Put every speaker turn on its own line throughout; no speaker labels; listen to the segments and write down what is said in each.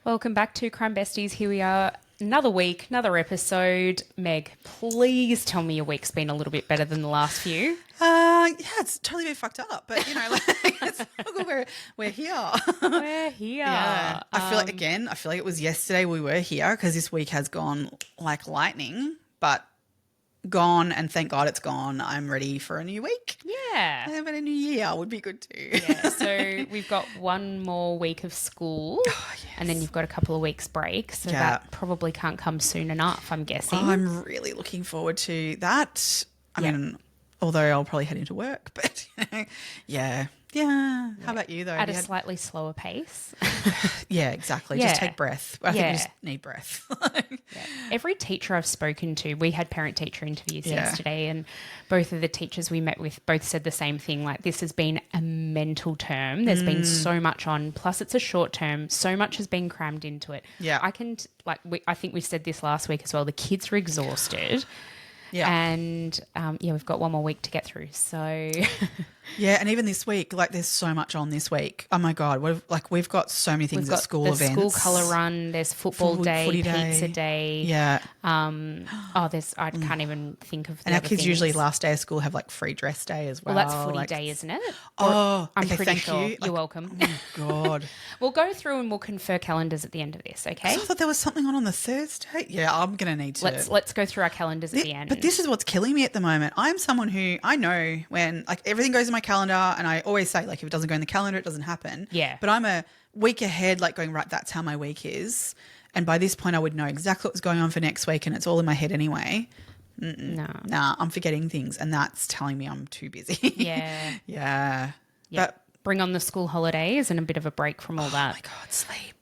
Welcome back to Crime Besties. Here we are, another week, another episode. Meg, please tell me your week's been a little bit better than the last few.
Yeah, it's totally been fucked up, but you know, like we're here.
We're here.
Yeah, I feel like it was yesterday we were here because this week has gone like lightning, but gone, and thank God it's gone. I'm ready for a new week.
Yeah.
But a new year would be good too.
Yeah, so we've got one more week of school and then you've got a couple of weeks break, so that probably can't come soon enough, I'm guessing.
I'm really looking forward to that. I mean, although I'll probably head into work, but yeah. How about you though?
At a slightly slower pace.
Yeah, exactly. Just take breath. I think you just need breath.
Every teacher I've spoken to, we had parent-teacher interviews yesterday, and both of the teachers we met with both said the same thing. Like, this has been a mental term. There's been so much on. Plus, it's a short term. So much has been crammed into it.
Yeah.
I think we said this last week as well. The kids are exhausted. Yeah. And, we've got one more week to get through. So,
yeah. And even this week, like, there's so much on this week. Oh my God. We've got so many things at school events.
School colour run. There's football day, pizza day.
Yeah.
I can't even think of the
And our
other
kids
things.
usually last day of school have like free dress day as well.
Well, that's footy day, isn't it?
I'm
pretty sure.
you.
You're welcome.
Oh my God.
We'll go through and we'll confer calendars at the end of this, okay?
I thought there was something on the Thursday. Yeah, I'm going to need to.
Let's go through our calendars at the end.
But this is what's killing me at the moment. I'm someone who I know when like everything goes in my calendar, and I always say like if it doesn't go in the calendar, it doesn't happen.
Yeah.
But I'm a week ahead, like going, right, that's how my week is. And by this point I would know exactly what's going on for next week, and it's all in my head anyway. Nah, I'm forgetting things, and that's telling me I'm too busy.
Yeah.
Yeah.
But bring on the school holidays and a bit of a break from all that.
Oh my God, sleep.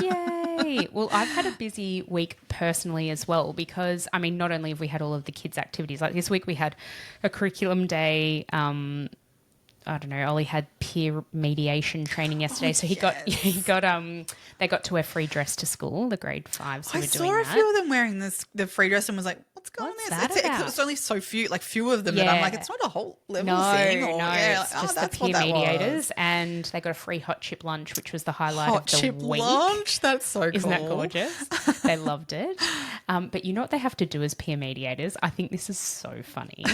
Yay. Well, I've had a busy week personally as well because, I mean, not only have we had all of the kids' activities, like this week we had a curriculum day. I don't know, Ollie had peer mediation training yesterday. So they got to wear free dress to school, the grade 5s who were doing that.
I saw a few of them wearing the free dress and was like, what's going on there? It was only so few, like few of them that I'm like, it's not a whole level thing.
It's just the peer mediators, and they got a free hot chip lunch, which was the highlight of the week.
Hot chip lunch? That's so cool.
Isn't that gorgeous? They loved it. But you know what they have to do as peer mediators? I think this is so funny.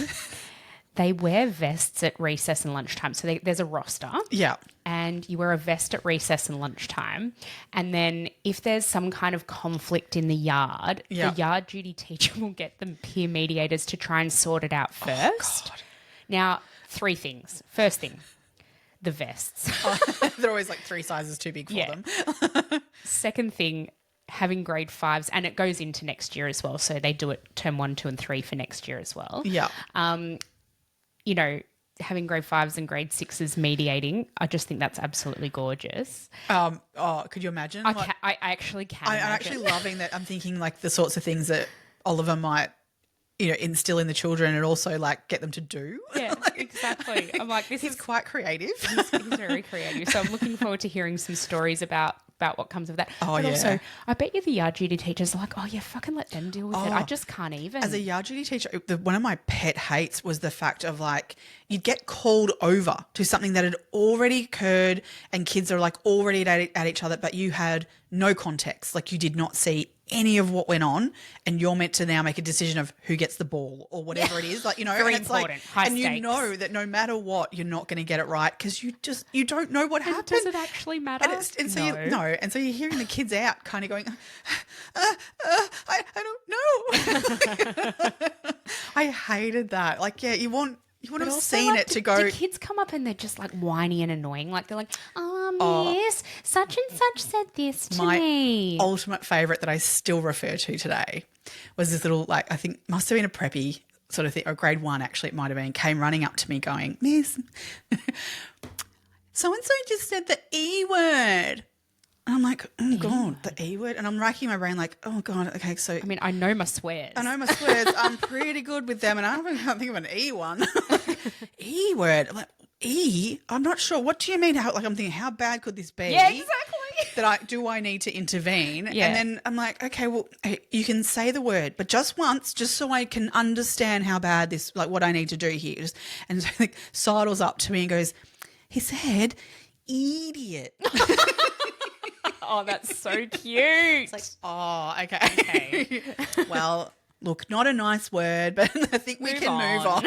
They wear vests at recess and lunchtime. So there's a roster.
Yeah.
And you wear a vest at recess and lunchtime. And then if there's some kind of conflict in the yard, the yard duty teacher will get the peer mediators to try and sort it out first.
Oh, God.
Now, 3 things. First thing, the vests.
They're always like 3 sizes too big for them.
Second thing, having grade 5s, and it goes into next year as well. So they do it term 1, 2 and 3 for next year as well.
Yeah.
You know, having grade 5s and grade 6s mediating, I just think that's absolutely gorgeous.
Could you imagine?
I actually can.
I'm actually loving that. I'm thinking like the sorts of things that Oliver might, instill in the children and also like get them to do.
Yeah, exactly. I'm like,
he's quite creative.
He's very creative. So I'm looking forward to hearing some stories about what comes of that.
But
also, I bet you the yard duty teachers are like, oh, yeah, fucking let them deal with it. I just can't even.
As a yard duty teacher, one of my pet hates was the fact of like you'd get called over to something that had already occurred and kids are like already at each other, but you had no context. Like you did not see any of what went on, and you're meant to now make a decision of who gets the ball or whatever it is. Like,
very
and it's
important.
Like,
high
and
stakes.
You know that no matter what, you're not going to get it right because you don't know what happened.
Does it actually matter?
And so you're hearing the kids out kind of going, I don't know. I hated that. Like, yeah, you want to have seen
like,
it to go.
Do kids come up and they're just like whiny and annoying? Like they're like, miss, such and such said this to me.
My ultimate favourite that I still refer to today was this little, like, I think must have been a preppy sort of thing, or grade 1 actually it might have been, came running up to me going, Miss, so-and-so just said the E word. And I'm like, oh, God, the E word. And I'm racking my brain like, oh, God, okay, so.
I mean, I know my swears.
I'm pretty good with them, and I can't think of an E one. E word. I'm like, E? I'm not sure. What do you mean? I'm thinking, how bad could this be?
Yeah, exactly.
Do I need to intervene?
Yeah.
And then I'm like, okay, well, you can say the word, but just once, just so I can understand how bad this, like what I need to do here. And so like sidles up to me and goes, he said, idiot.
Oh, that's so cute.
It's like, oh, okay. Well, look, not a nice word, but I think we can move on.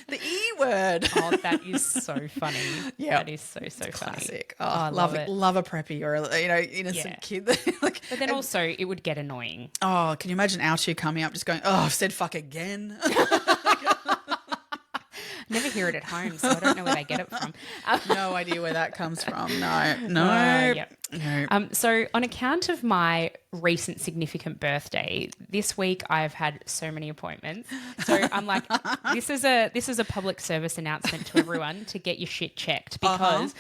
The E word.
Oh, that is so funny.
Yeah.
That is so funny.
Classic.
Oh,
Oh,
I love it.
Love a preppy or a, innocent kid. Like,
But then also it would get annoying.
oh, can you imagine our two coming up just going, oh, I've said fuck again?
Never hear it at home, so I don't know where they get it from.
No idea where that comes from. No.
Yeah.
No.
So on account of my recent significant birthday, this week I've had so many appointments. So I'm like, this is a public service announcement to everyone to get your shit checked because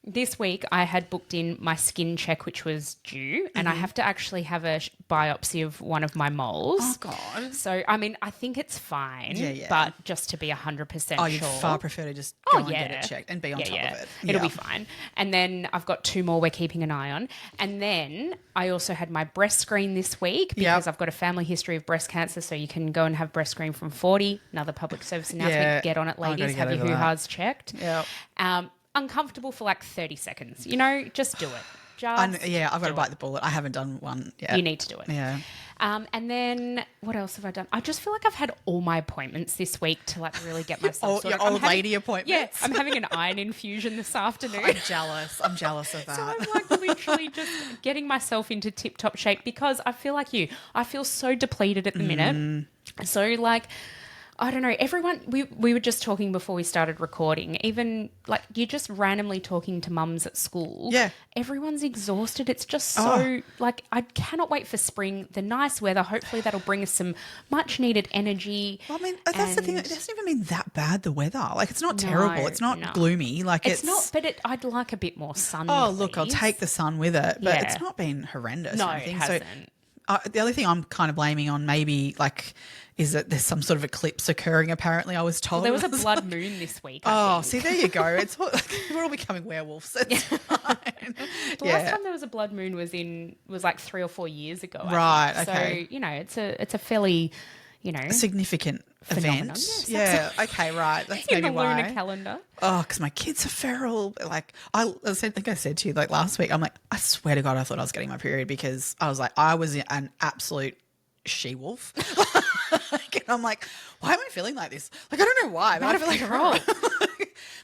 this week I had booked in my skin check, which was due, and I have to actually have a biopsy of one of my moles.
Oh, God.
So, I mean, I think it's fine, but just to be 100%
Oh,
sure.
you'd far prefer to just go and get it checked and be on top of it.
It'll be fine. And then I've got 2 more we're keeping an eye on. And then I also had my breast screen this week because I've got a family history of breast cancer, so you can go and have breast screen from 40. Another public service announcement.
Yeah.
Get on it, ladies. Have your hoo-has checked.
Yeah.
Uncomfortable for like 30 seconds. Just do it.
I've got to bite the bullet. I haven't done one yet.
You need to do it.
Yeah.
And then what else have I done? I just feel like I've had all my appointments this week to like really get myself
Your old lady appointments.
Yeah, I'm having an iron infusion this afternoon.
I'm jealous of that.
So I'm like literally just getting myself into tip-top shape because I feel like you. I feel so depleted at the minute. So like, I don't know, everyone, we were just talking before we started recording, even like you're just randomly talking to mums at school.
Yeah.
Everyone's exhausted. It's just so like, I cannot wait for spring, the nice weather. Hopefully that'll bring us some much needed energy.
Well, I mean, that's the thing. It doesn't even mean that bad, the weather. Like, it's not terrible. It's not gloomy. Like,
it's not, but I'd like a bit more sun.
Oh, look, I'll take the sun with it. But it's not been horrendous
No,
or anything.
it hasn't.
So the only thing I'm kind of blaming on maybe like is that there's some sort of eclipse occurring, apparently, I was told.
Well, there was a blood moon this week.
See, there you go. It's we're all becoming werewolves. It's fine.
The last time there was a blood moon was like 3 or 4 years ago.
Right,
okay. So, it's a fairly,
a significant
phenomenon.
event.
Yes,
okay, right. That's
in
maybe
the
why.
lunar calendar.
Oh, because my kids are feral. Like I think I said to you like last week, I'm like, I swear to God, I thought I was getting my period because I was like, I was an absolute she-wolf. And I'm like, why am I feeling like this? Like, I don't know why, but I feel like wrong.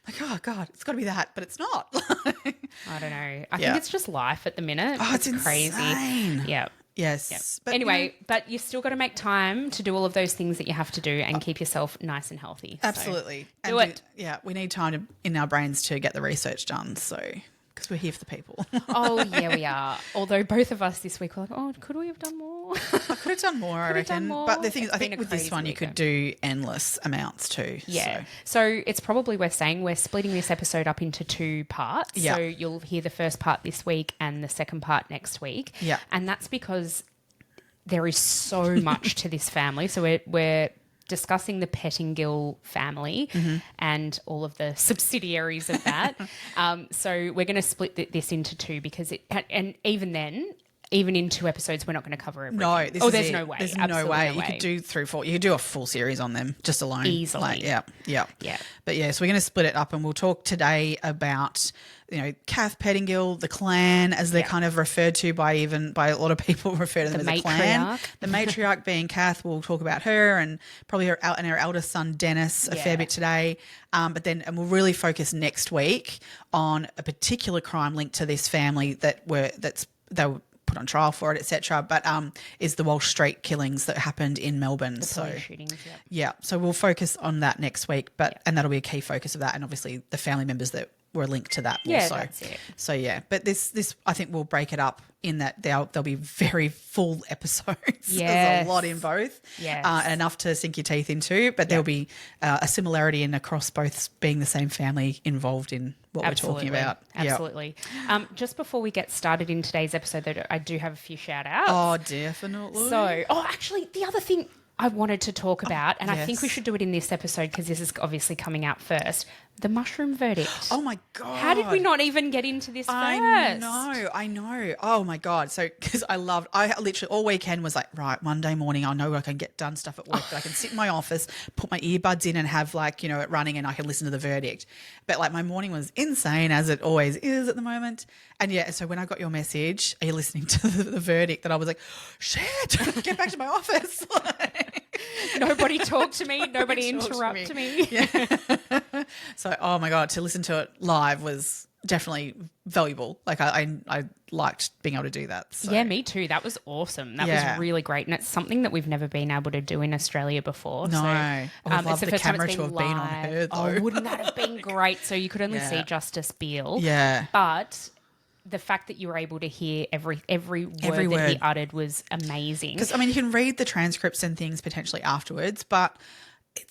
Like, oh God, it's got to be that, but it's not.
I don't know. I think it's just life at the minute.
Oh, it's
crazy.
Insane.
Yeah.
Yes.
Yep.
But
anyway, but you still got to make time to do all of those things that you have to do and keep yourself nice and healthy.
Absolutely.
So do it.
We need time in our brains to get the research done. So, because we're here for the people.
Oh, yeah, we are. Although both of us this week were like, oh, could we have done more?
I could have done more, I reckon. But the thing is, I think with this one, you could do endless amounts too.
Yeah. So it's probably we're splitting this episode up into 2 parts.
Yeah.
So you'll hear the first part this week and the second part next week.
Yeah.
And that's because there is so much to this family. So we're discussing the Pettingill family and all of the subsidiaries of that. So we're going to split this into 2 because and even then, even in 2 episodes, we're not going to cover everything.
No,
there's no way.
There's
Absolutely
no way.
No
You
way.
could do 3 or 4. You could do a full series on them just alone.
Easily.
Like, yeah. But yeah, so we're going to split it up and we'll talk today about, Kath Pettingill, the clan, as they're kind of referred to by a lot of people refer to them as a clan. The matriarch being Kath, we'll talk about her and probably her eldest son Dennis a fair bit today. But then we'll really focus next week on a particular crime linked to this family they were put on trial for it, etc. But is the Walsh Street killings that happened in Melbourne.
The police shootings,
so we'll focus on that next week. And that'll be a key focus of that, and obviously the family members that were linked to that.
Yeah,
also.
that's it.
So but this I think we'll break it up in that there'll be very full episodes. There's a lot in both. And enough to sink your teeth into. But there'll be a similarity in across both being the same family involved in what we're talking about.
Absolutely. Just before we get started in today's episode, though, I do have a few shout outs.
Oh, definitely.
So, actually, the other thing I wanted to talk about, and I think we should do it in this episode because this is obviously coming out first, The mushroom verdict.
Oh my God.
How did we not even get into this first?
I know. Oh my God. So, because I literally all weekend was like, right, Monday morning, I know I can get done stuff at work, but I can sit in my office, put my earbuds in and have like, it running and I can listen to the verdict. But like my morning was insane as it always is at the moment. And yeah, so when I got your message, are you listening to the verdict, that I was like, shit, get back to my office.
Nobody talk to me. Nobody interrupt me.
Yeah. So, oh my God, to listen to it live was definitely valuable. Like I liked being able to do that. So.
Yeah, me too. That was awesome. That was really great. And it's something that we've never been able to do in Australia before.
No.
So,
I would love the camera to have
live.
been on her though.
Oh, wouldn't that have been great? So you could only see Justice Beale.
Yeah.
But the fact that you were able to hear every word that he uttered was amazing.
Because, I mean, you can read the transcripts and things potentially afterwards, but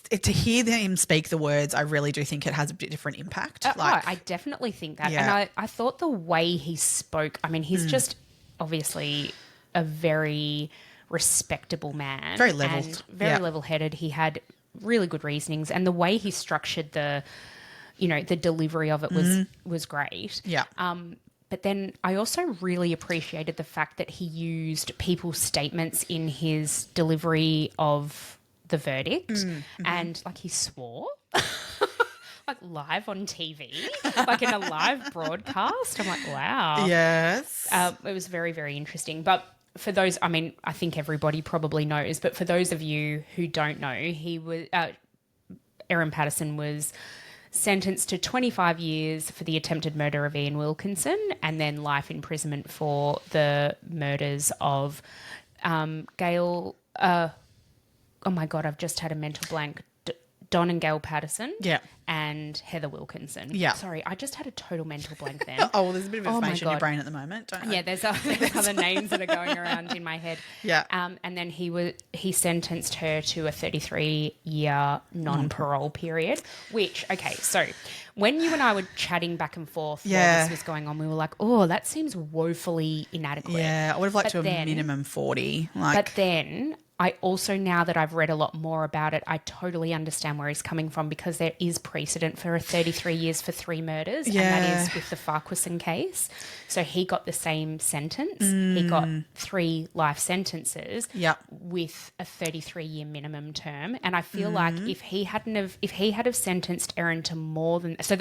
to hear him speak the words, I really do think it has a bit different impact.
I definitely think that.
Yeah.
And I thought the way he spoke, I mean, he's just obviously a very respectable man.
Very leveled.
And very level-headed. He had really good reasonings. And the way he structured the delivery of it was great.
Yeah.
But then I also really appreciated the fact that he used people's statements in his delivery of the verdict, and like he swore like live on TV, like in a live broadcast. I'm like, wow.
Yes.
It was very, very interesting. But for those, I mean, I think everybody probably knows, but for those of you who don't know, Erin Patterson was sentenced to 25 years for the attempted murder of Ian Wilkinson and then life imprisonment for the murders of Gail. Oh my God, I've just had a mental blank. Don and Gail Patterson.
Yeah.
And Heather Wilkinson.
Yeah.
Sorry, I just had a total mental blank then.
Oh, well, there's a bit of information in your brain at the moment, don't you?
Yeah, there's other names that are going around in my head.
Yeah.
And then he sentenced her to a 33-year non-parole period, which, okay, so when you and I were chatting back and forth while this was going on, we were like, oh, that seems woefully inadequate.
Yeah, I would have liked a minimum 40.
But then I also, now that I've read a lot more about it, I totally understand where he's coming from, because there is precedent for a 33 years for 3 murders, and that is with the Farquharson case. So he got the same sentence. He got 3 life sentences with a 33-year minimum term. And I feel like if he had have sentenced Erin to more than so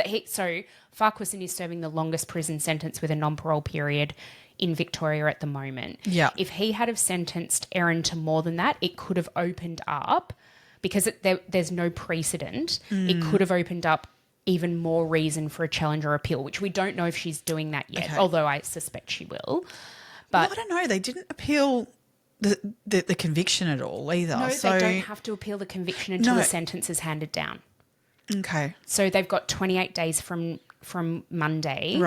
Farquharson is serving the longest prison sentence with a non-parole period in Victoria at the moment.
Yeah.
If he had have sentenced Erin to more than that, it could have opened up, because there's no precedent, it could have opened up even more reason for a challenge or appeal, which we don't know if she's doing that yet, although I suspect she will. But
I don't know. They didn't appeal the conviction at all either.
No, they don't have to appeal the conviction until the sentence is handed down.
Okay.
So they've got 28 days from Monday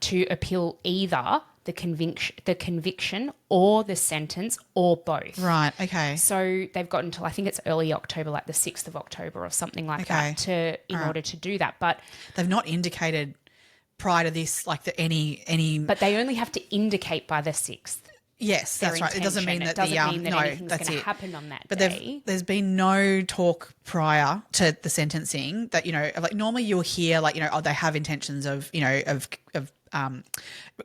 to appeal either the conviction or the sentence, or both.
Right, okay.
So they've got until, I think it's early October, like the 6th of October or something like that, in order to do that. But
they've not indicated prior to this, like, that any.
But they only have to indicate by the 6th.
Yes, that's right. It doesn't mean that
anything's going to happen on that day.
There's been no talk prior to the sentencing that, like, normally you'll hear, like, they have intentions of, of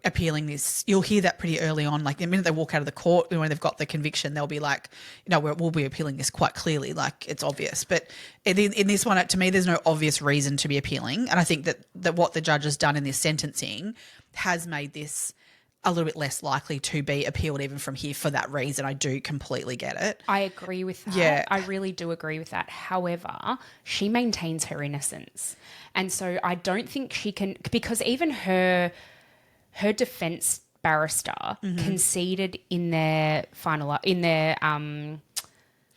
appealing this. You'll hear that pretty early on. Like, the minute they walk out of the court, when they've got the conviction, they'll be like, we'll be appealing this quite clearly. Like, it's obvious. But in this one, to me, there's no obvious reason to be appealing. And I think that what the judge has done in this sentencing has made this a little bit less likely to be appealed even from here for that reason. I do completely get it.
I agree with that.
Yeah.
I really do agree with that. However, she maintains her innocence. And so I don't think she can, because even her defense barrister conceded in their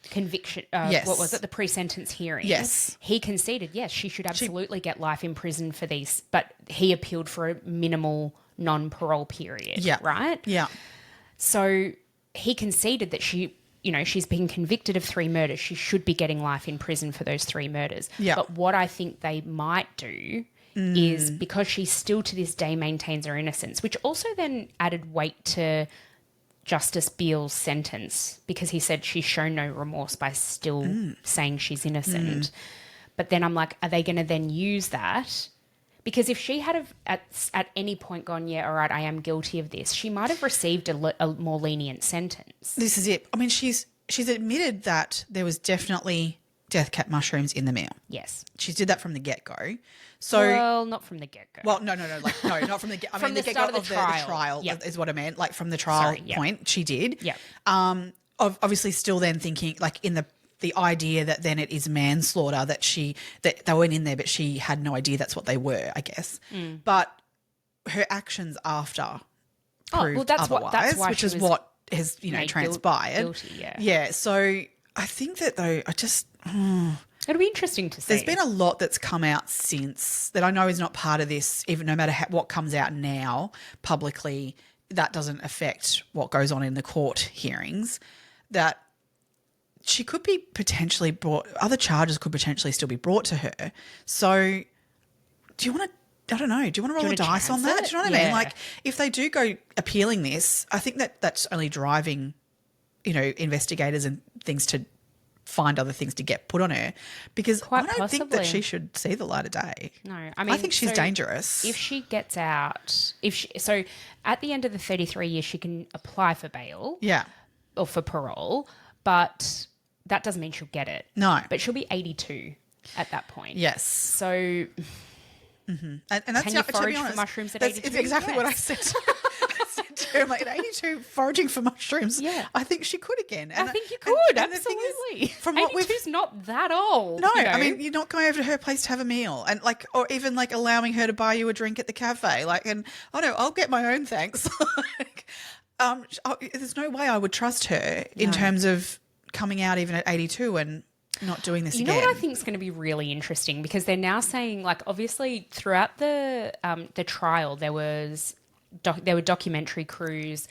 conviction, what was it, the pre-sentence hearing?
Yes.
He conceded, yes, she should absolutely get life in prison for these, but he appealed for a minimal non-parole period, right?
Yeah.
So he conceded that she's been convicted of 3 murders. She should be getting life in prison for those 3 murders.
Yeah.
But what I think they might do is, because she still to this day maintains her innocence, which also then added weight to Justice Beale's sentence, because he said she's shown no remorse by still saying she's innocent. But then I'm like, are they going to then use that? Because if she had at any point gone, yeah, all right, I am guilty of this, she might have received a more lenient sentence.
This is it. I mean, she's admitted that there was definitely death cap mushrooms in the meal.
Yes.
She did that from the get-go. So,
well, not from the get-go.
Well, no, like, no, not from the get-go. I mean,
the
get-go
start of the trial.
Yep. Is what I meant. Like, from the trial point, she did.
Yeah.
Obviously still then thinking, like, in the idea that then it is manslaughter, that they went in there, but she had no idea that's what they were, I guess. But her actions after proved otherwise,
that's why
which is what has, transpired.
Guilty, yeah.
Yeah. So I think that, though,
it'll be interesting to see.
There's been a lot that's come out since that I know is not part of this, even no matter what comes out now publicly, that doesn't affect what goes on in the court hearings, that she could be potentially brought, other charges could potentially still be brought to her. So do you want to, I don't know, do you want to roll the dice on that? Do you know what I mean? Like, if they do go appealing this, I think that's only driving, investigators and things to find other things to get put on her, because I don't think that she should see the light of day.
No, I mean,
I think she's dangerous.
If she gets out, so at the end of the 33 years, she can apply for bail.
Yeah.
Or for parole, but that doesn't mean she'll get it.
No.
But she'll be 82 at that point.
Yes.
So
and that's,
can you forage for mushrooms at 82?
It's exactly what I said. I said to her, like, at 82, foraging for mushrooms.
Yeah.
I think she could again. And
I think you could,
and
absolutely.
From what
82's not that old.
No, I mean, you're not going over to her place to have a meal, and or even allowing her to buy you a drink at the cafe. And I'll get my own, thanks. There's no way I would trust her in terms of coming out even at 82 and not doing this again.
You know what I think is going to be really interesting, because they're now saying, obviously throughout the trial there were documentary crews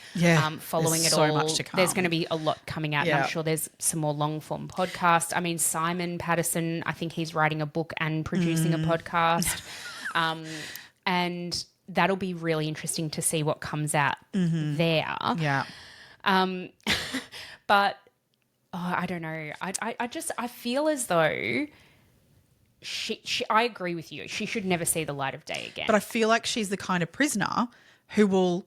following it all.
So much to come.
There's going to be a lot coming out, and I'm sure there's some more long form podcasts. I mean, Simon Patterson, I think he's writing a book and producing a podcast, and that'll be really interesting to see what comes out there.
Yeah.
But I don't know. I feel as though I agree with you. She should never see the light of day again.
But I feel like she's the kind of prisoner who will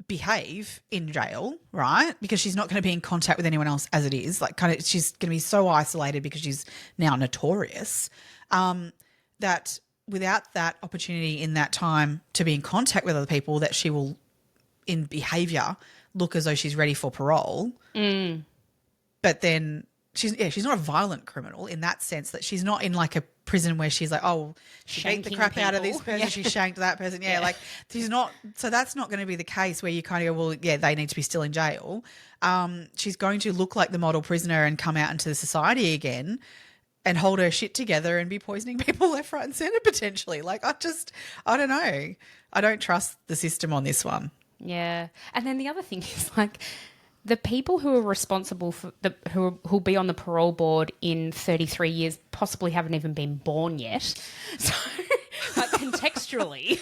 behave in jail, right? Because she's not going to be in contact with anyone else as it is. She's going to be so isolated because she's now notorious, that without that opportunity in that time to be in contact with other people, that she will, in behaviour, look as though she's ready for parole. But then she's not a violent criminal in that sense, that she's not in a prison where she's like, oh, she beat the crap out of this person, she shanked that person. She's not. So that's not going to be the case where you kind of go, well, yeah, they need to be still in jail. She's going to look like the model prisoner and come out into the society again and hold her shit together and be poisoning people left, right and centre potentially. I don't know. I don't trust the system on this one.
Yeah. And then the other thing is the people who are responsible for who'll be on the parole board in 33 years possibly haven't even been born yet. So contextually,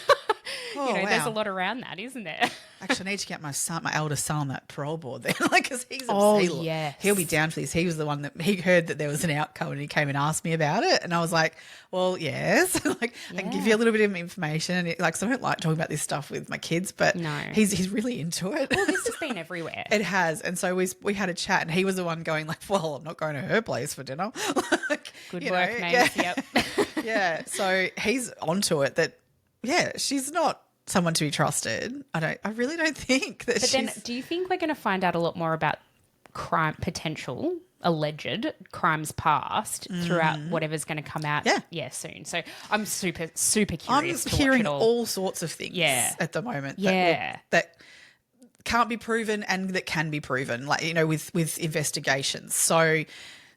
there's a lot around that, isn't there?
Actually, I need to get my eldest son on that parole board then, because he's he'll be down for this. He was the one that he heard that there was an outcome and he came and asked me about it, and I was like, well, yes, I can give you a little bit of information. And so I don't like talking about this stuff with my kids, but he's really into it.
Well, this has been everywhere.
It has, and so we had a chat, and he was the one going well, I'm not going to her place for dinner.
Good work, mate. Yep.
Yeah, so he's onto it. That she's not someone to be trusted. I really don't think that.
But then, do you think we're going to find out a lot more about alleged crimes past throughout whatever's going to come out? Soon. So I'm super curious.
I'm
to
hearing
watch it
all sorts of things. At the moment. That can't be proven and that can be proven. With investigations. So.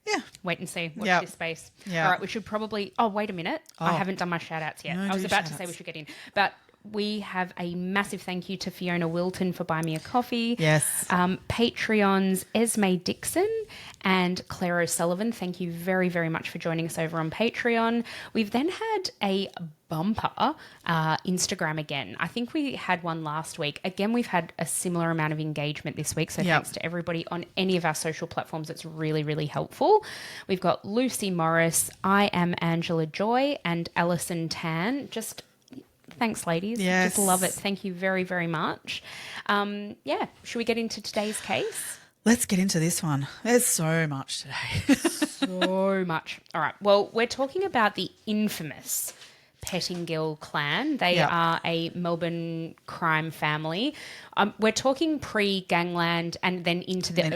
Yeah.
Wait and see. Watch this space.
Yeah.
All right, we should probably... Oh, wait a minute. I haven't done my shout-outs yet. I was about to say we should get in. But We have a massive thank you to Fiona Wilton for buying me a coffee.
Yes.
Patreons Esme Dixon and Claire O'Sullivan. Thank you very, very much for joining us over on Patreon. We've then had a bumper Instagram again. I think we had one last week. Again, we've had a similar amount of engagement this week. So thanks to everybody on any of our social platforms. It's really, really helpful. We've got Lucy Morris, I am Angela Joy, and Alison Tan. Just thanks, ladies.
Yes.
Just love it. Thank you very, very much. Should we get into today's case?
Let's get into this one. There's so much today.
So much. All right. Well, we're talking about the infamous Pettingill clan. They are a Melbourne crime family. We're talking pre-gangland and then into the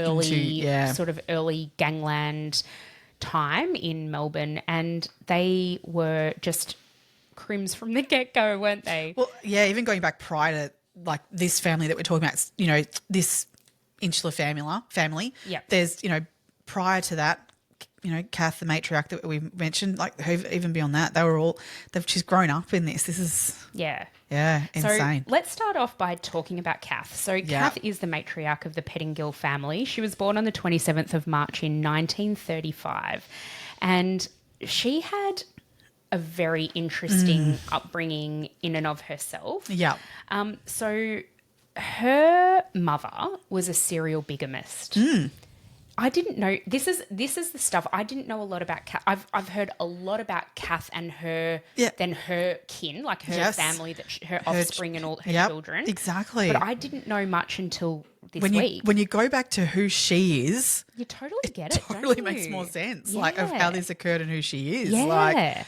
early gangland time in Melbourne, and they were just crims from the get-go, weren't they?
Well, yeah, even going back prior to like this family that we're talking about, you know, this insular family.
Yeah.
There's, you know, prior to that, you know, Kath, the matriarch that we mentioned, like even beyond that, she's grown up in this. This is insane.
So let's start off by talking about Kath. So Kath is the matriarch of the Pettingill family. She was born on the 27th of March in 1935, and she had a very interesting upbringing in and of herself.
Yeah.
So her mother was a serial bigamist. I didn't know this is the stuff I didn't know a lot about. I've heard a lot about Kath and her kin, like her family, her offspring and all her children.
Exactly.
But I didn't know much until this week.
When you go back to who she is,
you totally get it.
Totally
don't you?
makes more sense,
Yeah.
like of how this occurred and who she is.
Yeah.
Like,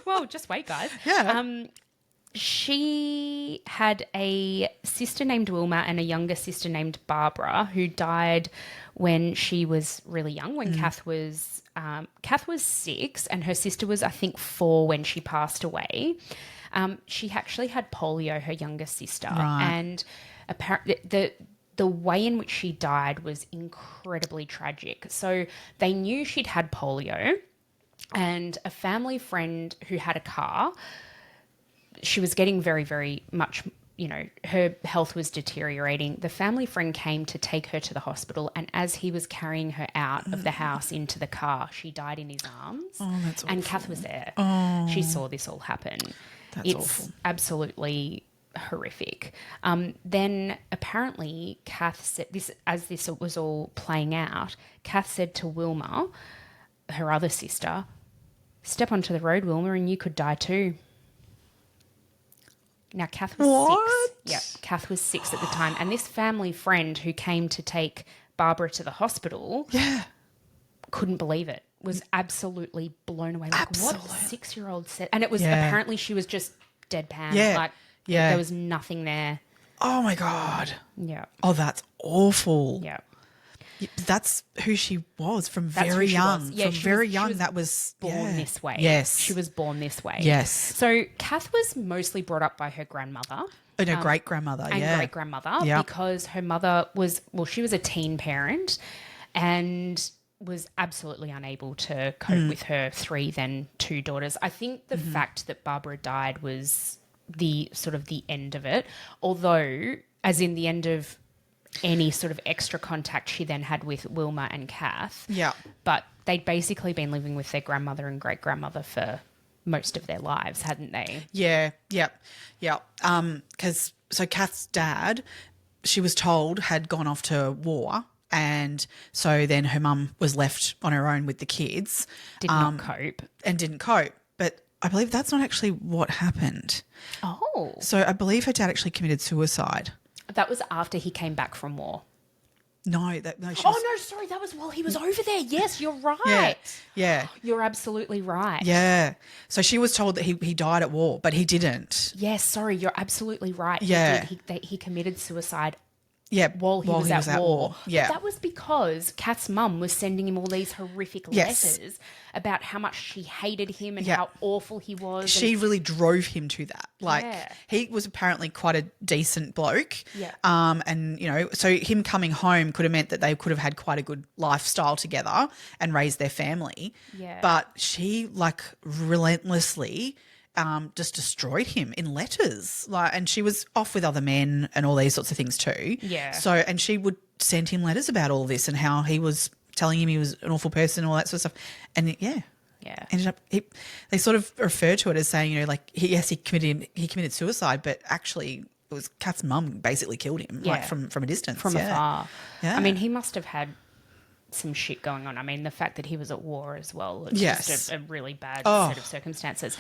Well, just wait, guys.
Yeah.
She had a sister named Wilma and a younger sister named Barbara who died when she was really young, when Kath was 6 and her sister was, I think, 4 when she passed away. She actually had polio, her younger sister.
Right.
And apparently the way in which she died was incredibly tragic. So they knew she'd had polio, and a family friend who had a car, she was getting very, very much, you know, her health was deteriorating. The family friend came to take her to the hospital, and as he was carrying her out of the house into the car, she died in his arms.
Oh, that's awful.
And Kath was there.
Oh.
She saw this all happen.
That's awful.
Absolutely horrific. Then apparently Kath said this, as this was all playing out, Kath said to Wilma, her other sister, "Step onto the road, Wilma, and you could die too." Now, Kath was 6. Yeah, Kath was 6 at the time. And this family friend who came to take Barbara to the hospital couldn't believe it, was absolutely blown away. Like, what 6-year-old said? And it was apparently she was just deadpan.
Yeah.
Like, there was nothing there.
Oh, my God.
Yeah.
Oh, that's awful.
Yeah.
That's who she was from
That's
very
who she
young.
was. Yeah,
from
she
very
was-
young,
she was
that was
born this way.
Yes.
She was born this way.
Yes.
So Kath was mostly brought up by her grandmother.
And her great grandmother.
And
Yeah.
great grandmother,
Yep.
because her mother was, she was a teen parent and was absolutely unable to cope with her 3, then 2 daughters. I think the fact that Barbara died was the sort of the end of it, although as in the end of any sort of extra contact she then had with Wilma and Kath.
Yeah.
But they'd basically been living with their grandmother and great grandmother for most of their lives, hadn't they?
Yeah. Yep. Yeah. Because so Kath's dad, she was told, had gone off to war. And so then her mum was left on her own with the kids.
Did not cope.
And didn't cope. But I believe that's not actually what happened.
Oh.
So I believe her dad actually committed suicide.
That was after he came back from war.
No, she
Oh,
was,
no, sorry. That was while he was over there. Yes, you're right.
Yeah.
You're absolutely right.
Yeah. So she was told that he died at war, but he didn't.
Yes, sorry. You're absolutely right.
Yeah.
He committed suicide
Yeah.
while he was at war.
Yeah.
But that was because Kath's mum was sending him all these horrific letters about how much she hated him and how awful he was.
She really drove him to that. Like, he was apparently quite a decent bloke.
Yeah.
And, you know, so him coming home could have meant that they could have had quite a good lifestyle together and raised their family.
Yeah.
But she, like, relentlessly just destroyed him in letters. And she was off with other men and all these sorts of things too.
Yeah.
So, and she would send him letters about all this and how he was telling him he was an awful person and all that sort of stuff. And ended up, they sort of refer to it as saying, he committed suicide, but actually it was Kath's mum basically killed him, from a distance.
From afar.
Yeah.
I mean, he must have had some shit going on. I mean, the fact that he was at war as well, it's just a really bad set of circumstances.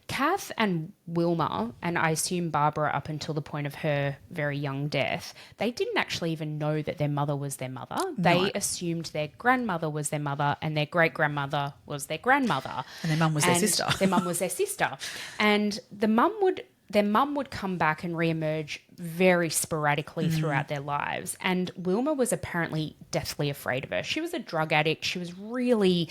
Kath and Wilma, and I assume Barbara up until the point of her very young death, they didn't actually even know that their mother was their mother. They assumed their grandmother was their mother and their great-grandmother was their grandmother.
And their mum was their sister.
Their mum was their sister. And their mum would come back and reemerge very sporadically throughout their lives. And Wilma was apparently deathly afraid of her. She was a drug addict. She was really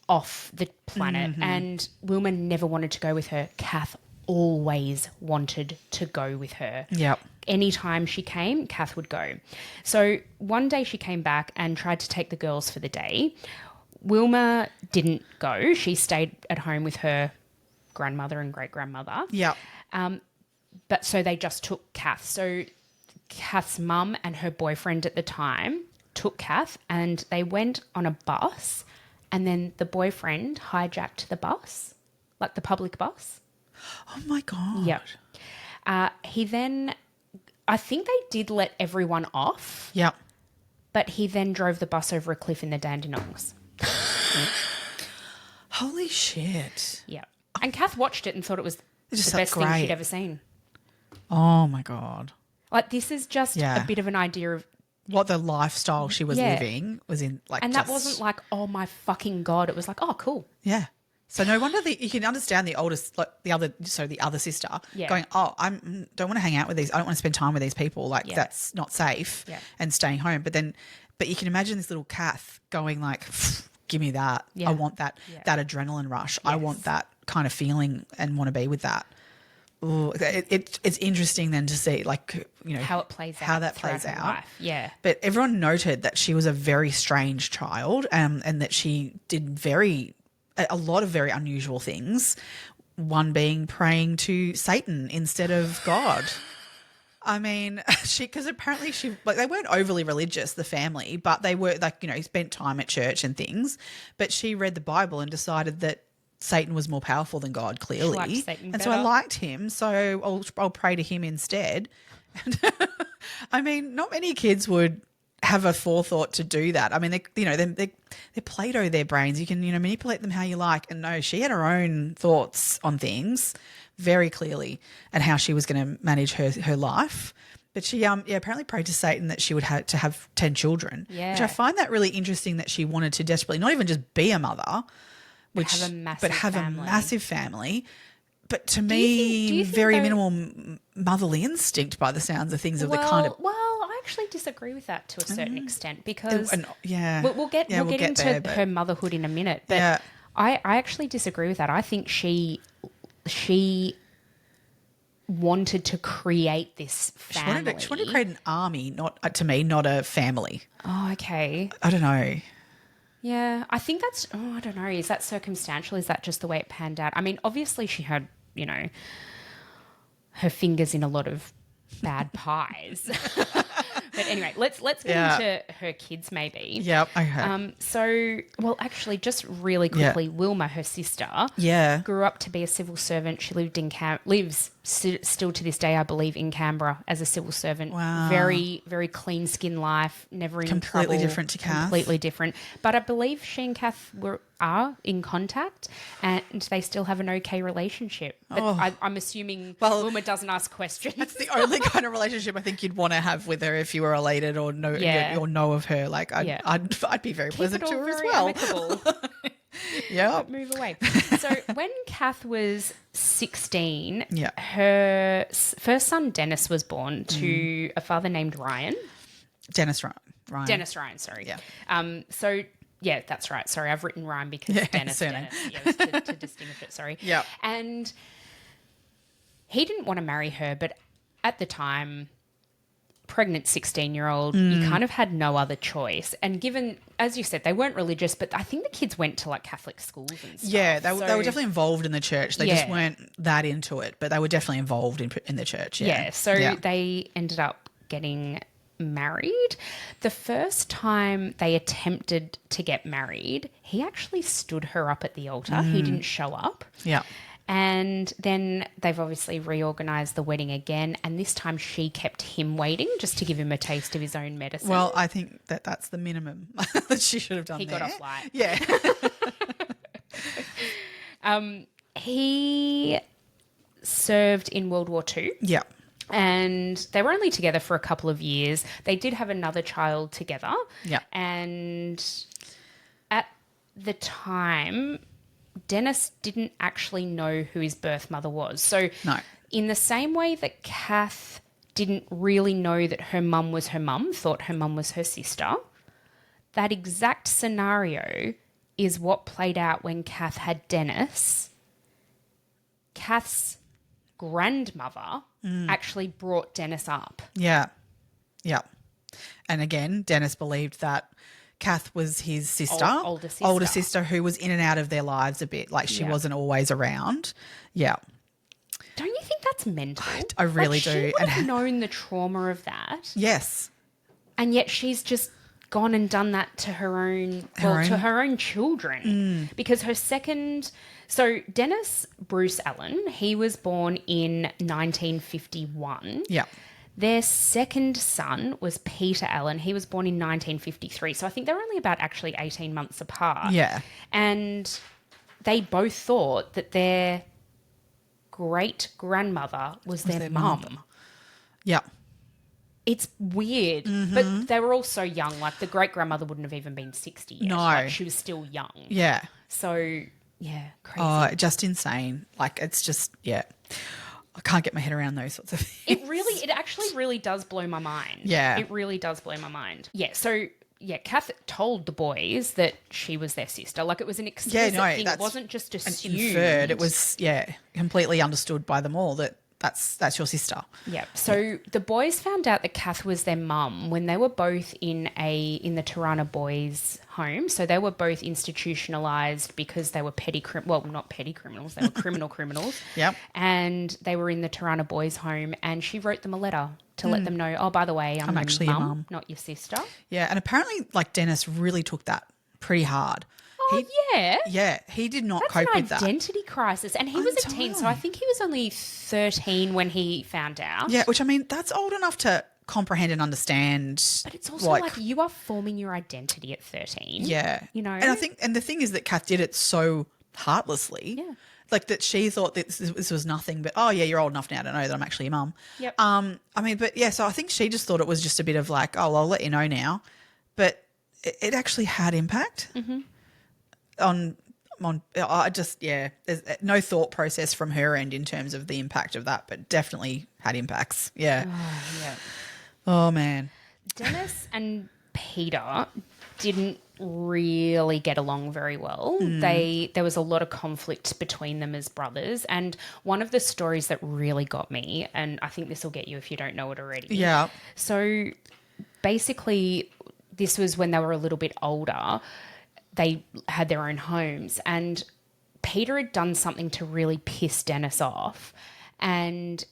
off the planet, and Wilma never wanted to go with her. Kath always wanted to go with her.
Yep.
Anytime she came, Kath would go. So one day she came back and tried to take the girls for the day. Wilma didn't go. She stayed at home with her grandmother and great-grandmother.
Yep.
But so they just took Kath. So Kath's mum and her boyfriend at the time took Kath and they went on a bus. And then the boyfriend hijacked the bus, like the public bus.
Oh, my God.
Yep. He then, I think they did let everyone off.
Yep.
But he then drove the bus over a cliff in the Dandenongs.
Holy shit.
Yeah. And Kath watched it and thought it was the
just
best
great
thing she'd ever seen.
Oh, my God.
Like, this is just a bit of an idea of
what the lifestyle she was living was in,
that wasn't like, oh my fucking God. It was like, oh, cool.
Yeah. So no wonder you can understand the oldest, the other sister going, oh, don't want to hang out with these. I don't want to spend time with these people. That's not safe, and staying home. But you can imagine this little Kath going like, give me that. I want that adrenaline rush. Yes. I want that kind of feeling and want to be with that. Ooh, it's interesting then to see
how it plays out,
how that plays out.
Life. Yeah.
But everyone noted that she was a very strange child, and that she did a lot of very unusual things. One being praying to Satan instead of God. I mean, because apparently they weren't overly religious, the family, but they were spent time at church and things. But she read the Bible and decided that Satan was more powerful than God, clearly.
She liked Satan better.
So I liked him, so I'll pray to him instead. I mean, not many kids would have a forethought to do that. I mean, they're Play-Doh their brains. You can manipulate them how you like. And no, she had her own thoughts on things very clearly and how she was going to manage her life. But she apparently prayed to Satan that she would have to have 10 children.
Yeah.
Which I find that really interesting, that she wanted to desperately not even just be a mother, but have a massive family. But to me, very minimal motherly instinct by the sounds of things
Well, I actually disagree with that to a certain extent, because we'll get into her motherhood in a minute. But I actually disagree with that. I think she wanted to create this family.
She wanted to create an army, not a family.
Oh, okay.
I don't know.
Yeah, I think that's, I don't know. Is that circumstantial? Is that just the way it panned out? I mean, obviously she had, her fingers in a lot of bad pies. But anyway, let's get into her kids maybe.
Yep, okay.
Actually, just really quickly, Wilma, her sister, grew up to be a civil servant. She lived in lives still to this day, I believe, in Canberra as a civil servant.
Wow.
Very, very clean skin life, never in trouble.
Completely different to Kath.
Completely different. But I believe she and Kath are in contact, and they still have an okay relationship. But I'm assuming Wilma doesn't ask questions.
That's the only kind of relationship I think you'd want to have with her if you were related or know of her. Like I'd be very pleasant to her as well.
Amicable.
Yeah.
Move away. So when Kath was 16, her first son Dennis was born to a father named Ryan.
Dennis Ryan,
sorry.
Yeah.
That's right. Sorry, I've written Ryan because Dennis. Yeah, to distinguish it, sorry.
Yeah.
And he didn't want to marry her, but at the time pregnant 16-year-old, you kind of had no other choice. And given, as you said, they weren't religious, but I think the kids went to like Catholic schools and stuff.
Yeah, they were definitely involved in the church. They just weren't that into it, but they were definitely involved in the church. Yeah.
So they ended up getting married. The first time they attempted to get married, he actually stood her up at the altar. He didn't show up.
Yeah.
And then they've obviously reorganised the wedding again, and this time she kept him waiting just to give him a taste of his own medicine.
Well, I think that's the minimum that she should have done.
He got off light.
Yeah.
He served in World War II.
Yeah.
And they were only together for a couple of years. They did have another child together.
Yeah.
And at the time, Dennis didn't actually know who his birth mother was. So
No.
in the same way that Kath didn't really know that her mum was her mum, thought her mum was her sister, that exact scenario is what played out when Kath had Dennis. Kath's grandmother actually brought Dennis up.
Yeah. Yeah. And again, Dennis believed that Kath was his sister, older sister who was in and out of their lives a bit. Like she wasn't always around. Yeah.
Don't you think that's mental?
I really
do. She would have known the trauma of that.
Yes.
And yet she's just gone and done that to her own children. Because her second... So Dennis Bruce Allen, he was born in 1951.
Yeah.
Their second son was Peter Allen. He was born in 1953. So I think they're only about actually 18 months apart.
Yeah.
And they both thought that their great-grandmother was their mum.
Yeah.
It's weird. But they were all so young. Like the great-grandmother wouldn't have even been 60 yet.
No.
Like, she was still young.
Yeah.
So, yeah, crazy.
Oh, just insane. Like it's just, yeah. I can't get my head around those sorts of things.
It actually really does blow my mind.
Yeah.
It really does blow my mind. Yeah, so, yeah, Kath told the boys that she was their sister. Like, it was an explicit thing. It wasn't just assumed.
Inferred. It was, completely understood by them all that that's your sister.
Yeah. So the boys found out that Kath was their mum when they were both in the Tirana boys' home. So they were both institutionalised because they were not petty criminals. They were criminals.
Yep.
And they were in the Tirana boys' home, and she wrote them a letter to let them know, oh, by the way, I'm
actually your mum,
not your sister.
Yeah, and apparently, like, Dennis really took that pretty hard.
Oh, yeah.
Yeah, he did not cope with that.
That's an identity crisis. And he was a teen, so I think he was only 13 when he found out.
Yeah, which, I mean, that's old enough to comprehend and understand.
But it's also like you are forming your identity at 13.
Yeah.
You know?
And the thing is that Kath did it so heartlessly.
Yeah.
Like that she thought that this was nothing but, oh, yeah, you're old enough now to know that I'm actually your mum.
Yep.
I mean, but yeah, so I think she just thought it was just a bit of like, oh, well, I'll let you know now. But it actually had impact. Mm-hmm. I just, there's no thought process from her end in terms of the impact of that, but definitely had impacts. Yeah.
Oh, yeah.
Oh, man.
Dennis and Peter didn't really get along very well. There was a lot of conflict between them as brothers. And one of the stories that really got me, and I think this will get you if you don't know it already.
Yeah.
So basically, this was when they were a little bit older. They had their own homes, and Peter had done something to really piss Dennis off. And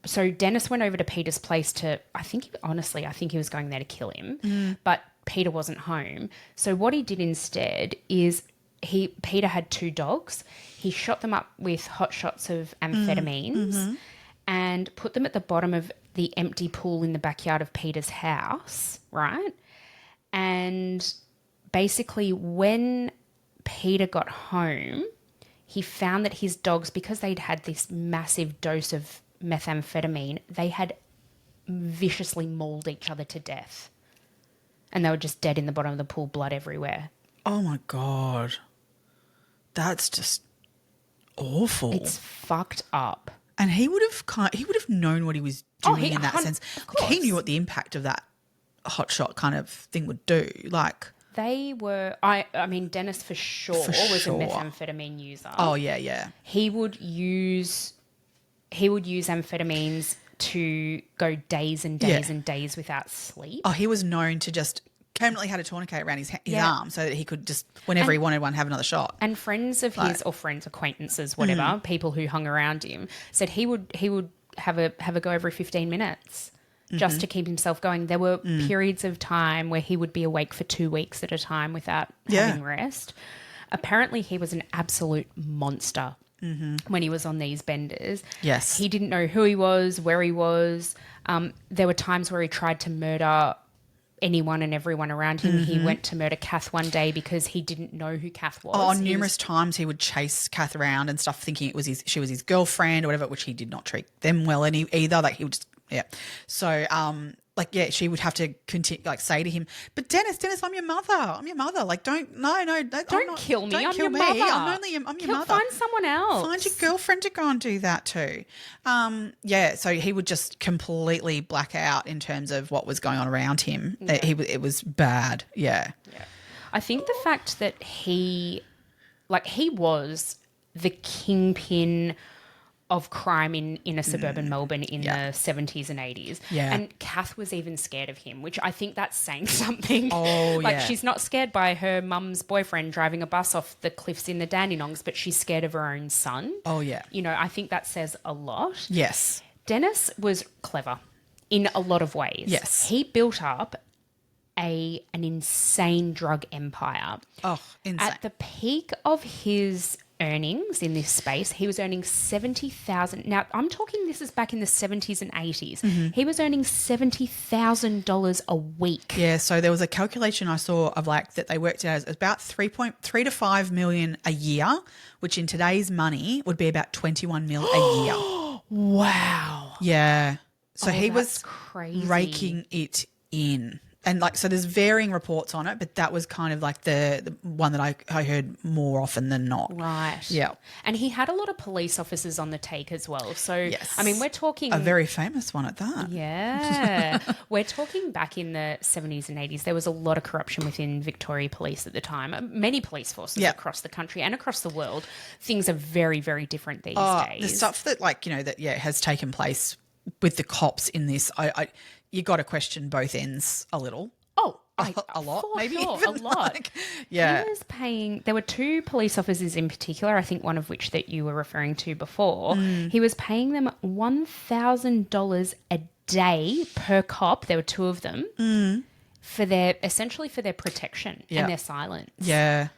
so Dennis went over to Peter's place I think he was going there to kill him, but Peter wasn't home. So what he did instead is Peter had 2 dogs. He shot them up with hot shots of amphetamines and put them at the bottom of the empty pool in the backyard of Peter's house, right? And basically, when Peter got home, he found that his dogs, because they'd had this massive dose of methamphetamine, they had viciously mauled each other to death. And they were just dead in the bottom of the pool, blood everywhere.
Oh, my God. That's just awful.
It's fucked up.
And he would have known what he was doing in that sense. Like, he knew what the impact of that hot shot kind of thing would do. Like...
They were, I mean, Dennis for sure was a methamphetamine user.
Oh, yeah, yeah.
He would use amphetamines to go days and days and days without sleep.
Oh, he was known to just permanently had a tourniquet around his arm so that he could just, whenever he wanted one, have another shot.
And friends of his, or friends, acquaintances, whatever, people who hung around him, said he would have a go every 15 minutes just to keep himself going. There were periods of time where he would be awake for 2 weeks at a time without having rest. Apparently, he was an absolute monster when he was on these benders.
Yes.
He didn't know who he was, where he was. There were times where he tried to murder anyone and everyone around him. He went to murder Kath one day because he didn't know who Kath was.
Oh, numerous times he would chase Kath around and stuff, thinking she was his girlfriend or whatever, which he did not treat them well either. Like he would just, So, she would have to continue, say to him, "But Dennis, I'm your mother. Like, don't
kill me.
Don't
I'm
kill
your
me.
mother.
I'm your mother.
Find someone else.
Find your girlfriend to go and do that too." So he would just completely black out in terms of what was going on around him.
Yeah.
It was bad. Yeah.
I think the fact that he was the kingpin of crime in inner suburban Melbourne in the 70s and 80s.
Yeah.
And Kath was even scared of him, which I think that's saying something.
Oh,
She's not scared by her mum's boyfriend driving a bus off the cliffs in the Dandenongs, but she's scared of her own son.
Oh, yeah.
I think that says a lot.
Yes.
Dennis was clever in a lot of ways.
Yes.
He built up an insane drug empire.
Oh, insane.
At the peak of his earnings in this space, he was earning $70,000. Now, I'm talking this is back in the 70s and 80s. He was earning $70,000 a week.
Yeah, so there was a calculation I saw of that they worked out as about 3.3 to 5 million a year, which in today's money would be about 21 mil a year.
Wow.
Yeah. So he was
crazy.
raking it in. And so there's varying reports on it, but that was kind of the one that I heard more often than not.
Right.
Yeah.
And he had a lot of police officers on the take as well. So,
yes.
I mean, we're talking...
a very famous one at that.
Yeah. We're talking back in the 70s and 80s. There was a lot of corruption within Victoria Police at the time. Many police forces across the country and across the world. Things are very, very different these days.
The stuff that has taken place with the cops in this, you got to question both ends a little.
Oh,
a lot, maybe
sure,
even
a lot.
Yeah.
He was paying. There were two police officers in particular. I think one of which that you were referring to before. He was paying them $1,000 a day per cop. There were two of them for their protection and their silence.
Yeah.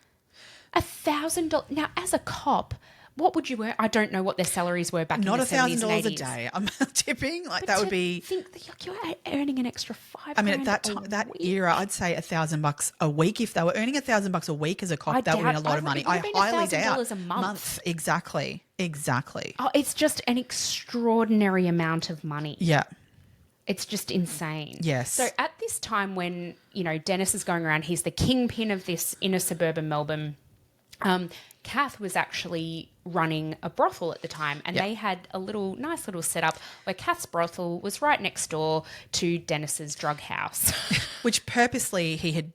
$1,000. Now, as a cop, what would you earn? I don't know what their salaries were back in the 70s and 80s.
Not $1,000 a day. I'm tipping that would be.
Think that you're earning an extra $5,000.
I mean, at that time, that era, I'd say $1,000 a week. If they were earning $1,000 a week as a cop, that would have been a lot of money. I highly doubt.
$1,000 a month.
Exactly.
Oh, it's just an extraordinary amount of money.
Yeah.
It's just insane.
Yes.
So at this time when, Dennis is going around, he's the kingpin of this inner suburban Melbourne. Kath was actually running a brothel at the time, and they had a nice little setup where Kath's brothel was right next door to Dennis's drug house.
Which purposely he had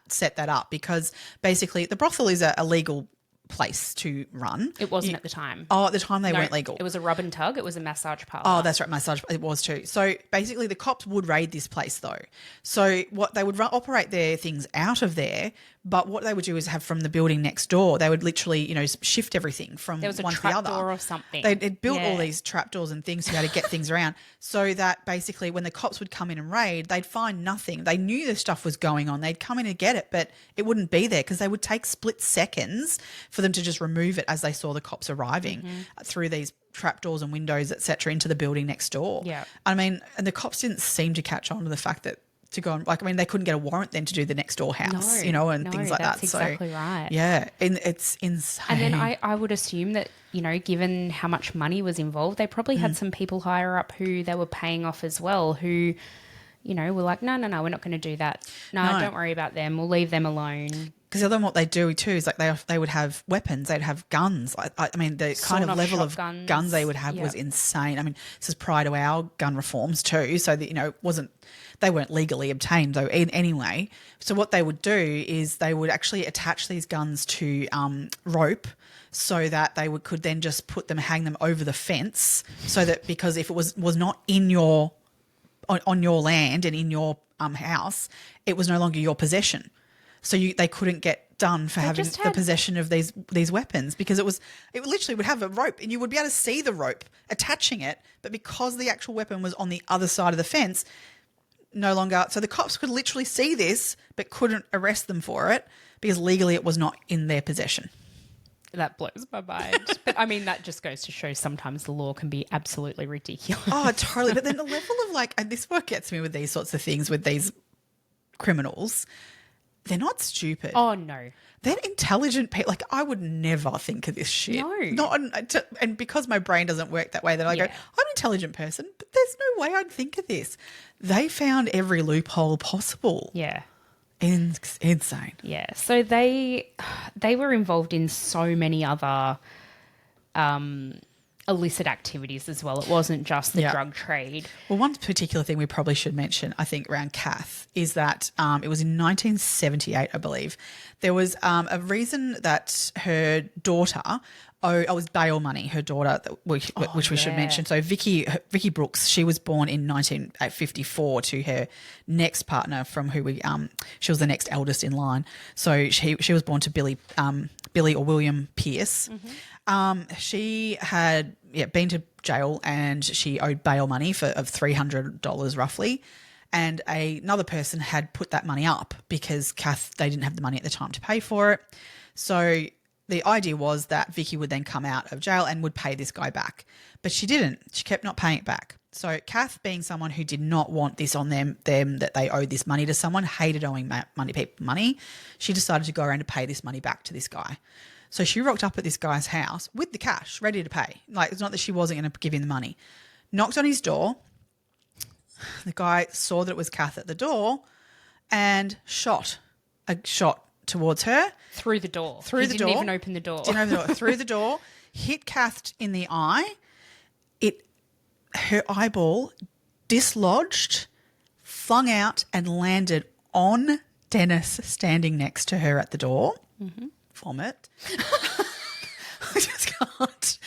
set that up because basically the brothel is a legal place to run.
It wasn't at the time.
Oh, at the time they weren't legal.
It was a rub and tug. It was a massage parlour.
Oh, that's right, massage. It was too. So basically the cops would raid this place though. So what they would operate their things out of there, but what they would do is have from the building next door, they would literally, shift everything from one to the other.
There was a trap door or something.
They'd built all these trapdoors and things to be able to get things around so that basically when the cops would come in and raid, they'd find nothing. They knew the stuff was going on. They'd come in and get it, but it wouldn't be there because they would take split seconds for them to just remove it as they saw the cops arriving through these trapdoors and windows, etc., into the building next door.
Yeah.
I mean, and the cops didn't seem to catch on to the fact that to go and they couldn't get a warrant then to do the next door house, and things like that.
That's exactly right.
Yeah, and it's insane.
And then I would assume that, given how much money was involved, they probably had some people higher up who they were paying off as well who, were like, no, we're not going to do that. No, don't worry about them. We'll leave them alone.
Because the other what they do too is they would have weapons, they'd have guns. I mean, the kind of level of guns they would have was insane. I mean, this is prior to our gun reforms too, so that they weren't legally obtained though anyway. So what they would do is they would actually attach these guns to rope so that they could then just hang them over the fence, so that because if it was not in your on your land and in your house, it was no longer your possession. So they couldn't get done for having the possession of these weapons, because it literally would have a rope and you would be able to see the rope attaching it, but because the actual weapon was on the other side of the fence, no longer. So the cops could literally see this but couldn't arrest them for it because legally it was not in their possession.
That blows my mind. But I mean, that just goes to show sometimes the law can be absolutely ridiculous.
Oh, totally. But then the level of and this what gets me with these sorts of things with these criminals, they're not stupid.
Oh, no.
They're intelligent people. I would never think of this shit.
No.
And because my brain doesn't work that way, then I go, I'm an intelligent person, but there's no way I'd think of this. They found every loophole possible.
Yeah.
Insane.
Yeah. So they were involved in so many other illicit activities as well. It wasn't just the drug trade.
Well, one particular thing we probably should mention, I think, around Kath is that it was in 1978, I believe. There was a reason that her daughter was bail money, her daughter, which we should mention. So Vicky Brooks, she was born in 1954 to her next partner from who she was the next eldest in line. So she was born to Billy or William Pierce. Mm-hmm. She had been to jail and she owed bail money of $300 roughly. And another person had put that money up because they didn't have the money at the time to pay for it. So the idea was that Vicky would then come out of jail and would pay this guy back. But she didn't. She kept not paying it back. So Kath, being someone who did not want this on them that they owed this money to someone, hated owing people money, she decided to go around to pay this money back to this guy. So she rocked up at this guy's house with the cash, ready to pay. It's not that she wasn't going to give him the money. Knocked on his door. The guy saw that it was Kath at the door and shot towards her.
Through the door.
He
didn't even open the door.
Didn't open the door. Through the door. Hit Kath in the eye. Her eyeball dislodged, flung out and landed on Dennis standing next to her at the door. Mm-hmm. Vomit. I just can't.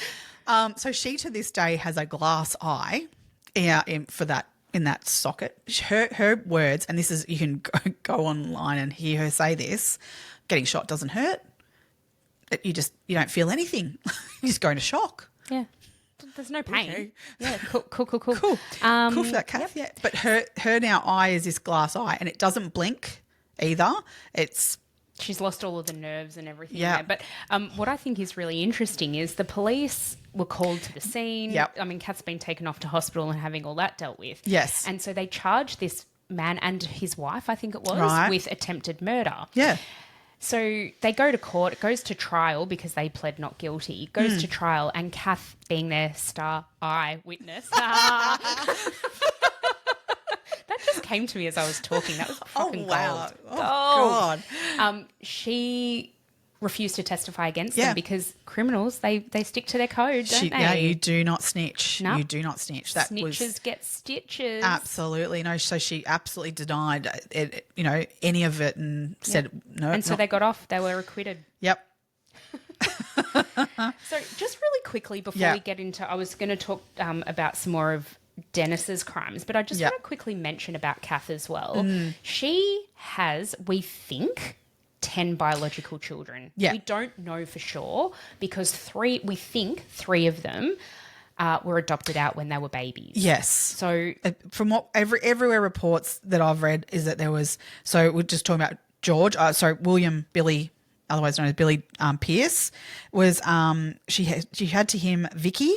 So she to this day has a glass eye in that socket. Her words, and this is, you can go online and hear her say this: getting shot doesn't hurt. You don't feel anything. You just go into shock.
Yeah. There's no pain.
Okay.
Yeah, cool.
Cool for that, Kath. Yep. Yeah. But her now eye is this glass eye, and it doesn't blink either.
She's lost all of the nerves and everything.
Yeah.
There. But what I think is really interesting is the police were called to the scene.
Yep.
I mean, Kath's been taken off to hospital and having all that dealt with.
Yes.
And so they charged this man and his wife, I think it was,
right,
with attempted murder.
Yeah.
So they go to court. It goes to trial because they pled not guilty. It goes to trial, and Kath, being their star eyewitness, that just came to me as I was talking. That was fucking gold.
Oh, God.
She refused to testify against them because criminals, they stick to their code, don't they?
Yeah, you do not snitch.
No.
You do not snitch.
Snitches get stitches.
Absolutely. No, so she absolutely denied it, any of it and said no.
And so they got off. They were acquitted.
Yep.
So just really quickly before we get into, I was going to talk about some more of Dennis's crimes, but I just want to quickly mention about Kath as well. She has, we think, 10 biological children.
Yeah.
We don't know for sure because we think three of them were adopted out when they were babies.
Yes.
So
from what everywhere reports that I've read is that there was, so we're just talking about William Billy, otherwise known as Billy Pierce, was she had to him Vicky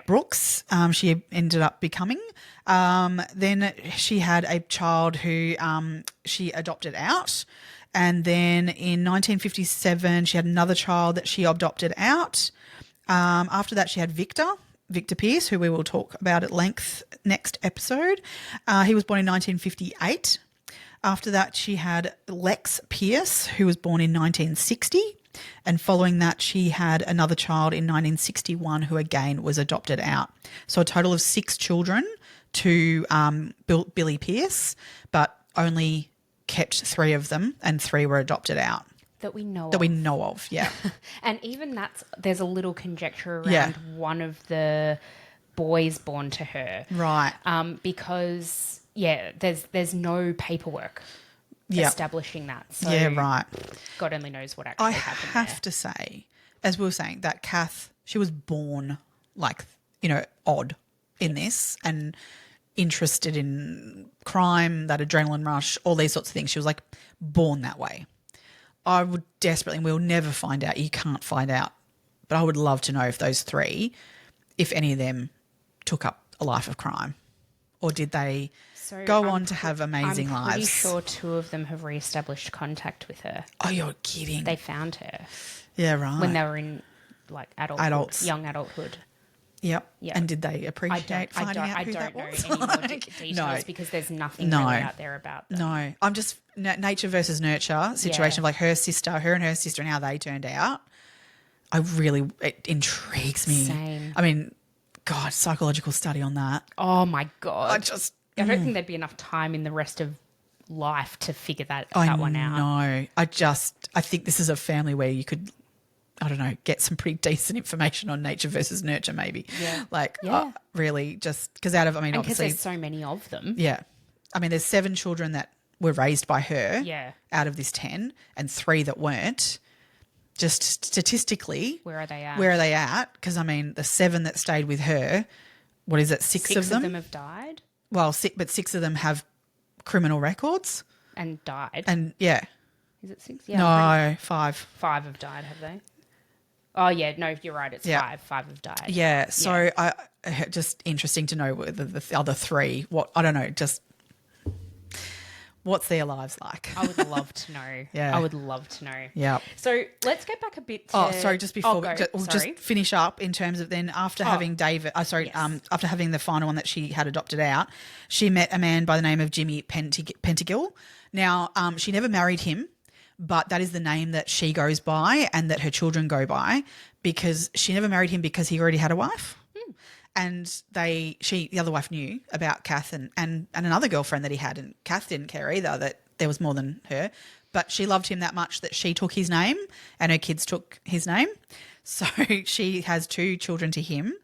Brooks. She ended up becoming. Then she had a child who she adopted out. And then in 1957, she had another child that she adopted out. After that, she had Victor Pierce, who we will talk about at length next episode. He was born in 1958. After that, she had Lex Pierce, who was born in 1960. And following that, she had another child in 1961 who, again, was adopted out. So a total of 6 children to Billy Pierce, but only kept 3 of them and 3 were adopted out.
That we know
that
of.
we know of. Yeah.
And even there's a little conjecture around
Yeah.
one of the boys born to her.
Right.
Because, there's no paperwork
Yeah.
establishing that. So
Yeah, right.
God only knows what actually
I
happened
have to say, as we were saying, that Kath, she was born like, odd in this and interested in crime, that adrenaline rush, all these sorts of things. She was like born that way. I would desperately, and we'll never find out. You can't find out. But I would love to know if those three, if any of them took up a life of crime, or did they go on to have amazing lives?
I'm pretty sure 2 of them have re-established contact with her.
Oh, you're kidding.
They found her.
Yeah, right.
When they were in like young adulthood.
Yep.
Yeah.
And did they appreciate finding out who that was?
I don't know any more details
No.
because there's nothing really out there about them.
No. I'm just nature versus nurture situation of like her and her sister and how they turned out. It intrigues me.
Same.
I mean, God, psychological study on that.
Oh my God.
I
don't think there'd be enough time in the rest of life to figure that one out.
No. I think this is a family where you could, I don't know, get some pretty decent information on nature versus nurture maybe.
Yeah.
Really just because obviously.
Because there's so many of them.
Yeah. I mean, there's 7 children that were raised by her out of this 10 and 3 that weren't. Just statistically.
Where are they at?
Because, I mean, the 7 that stayed with her, what is it, 6 of them?
6 of them have died?
Well, 6 of them have criminal records.
And died?
And, yeah.
Is it 6? Yeah.
No, 5.
5 have died, have they? Oh, yeah. No, you're right. It's 5. 5 have died.
Yeah. So, just interesting to know whether the other 3, I don't know, just what's their lives like?
I would love to know.
Yeah.
I would love to know.
Yeah.
So let's go back a bit to...
Oh, sorry, just before we'll
Sorry.
just finish up in terms of then after having David, after having the final one that she had adopted out, she met a man by the name of Jimmy Pettingill. Now, she never married him, but that is the name that she goes by and that her children go by because she never married him because he already had a wife. And the other wife knew about Kath and another girlfriend that he had, and Kath didn't care either that there was more than her, but she loved him that much that she took his name and her kids took his name. So she has 2 children to him,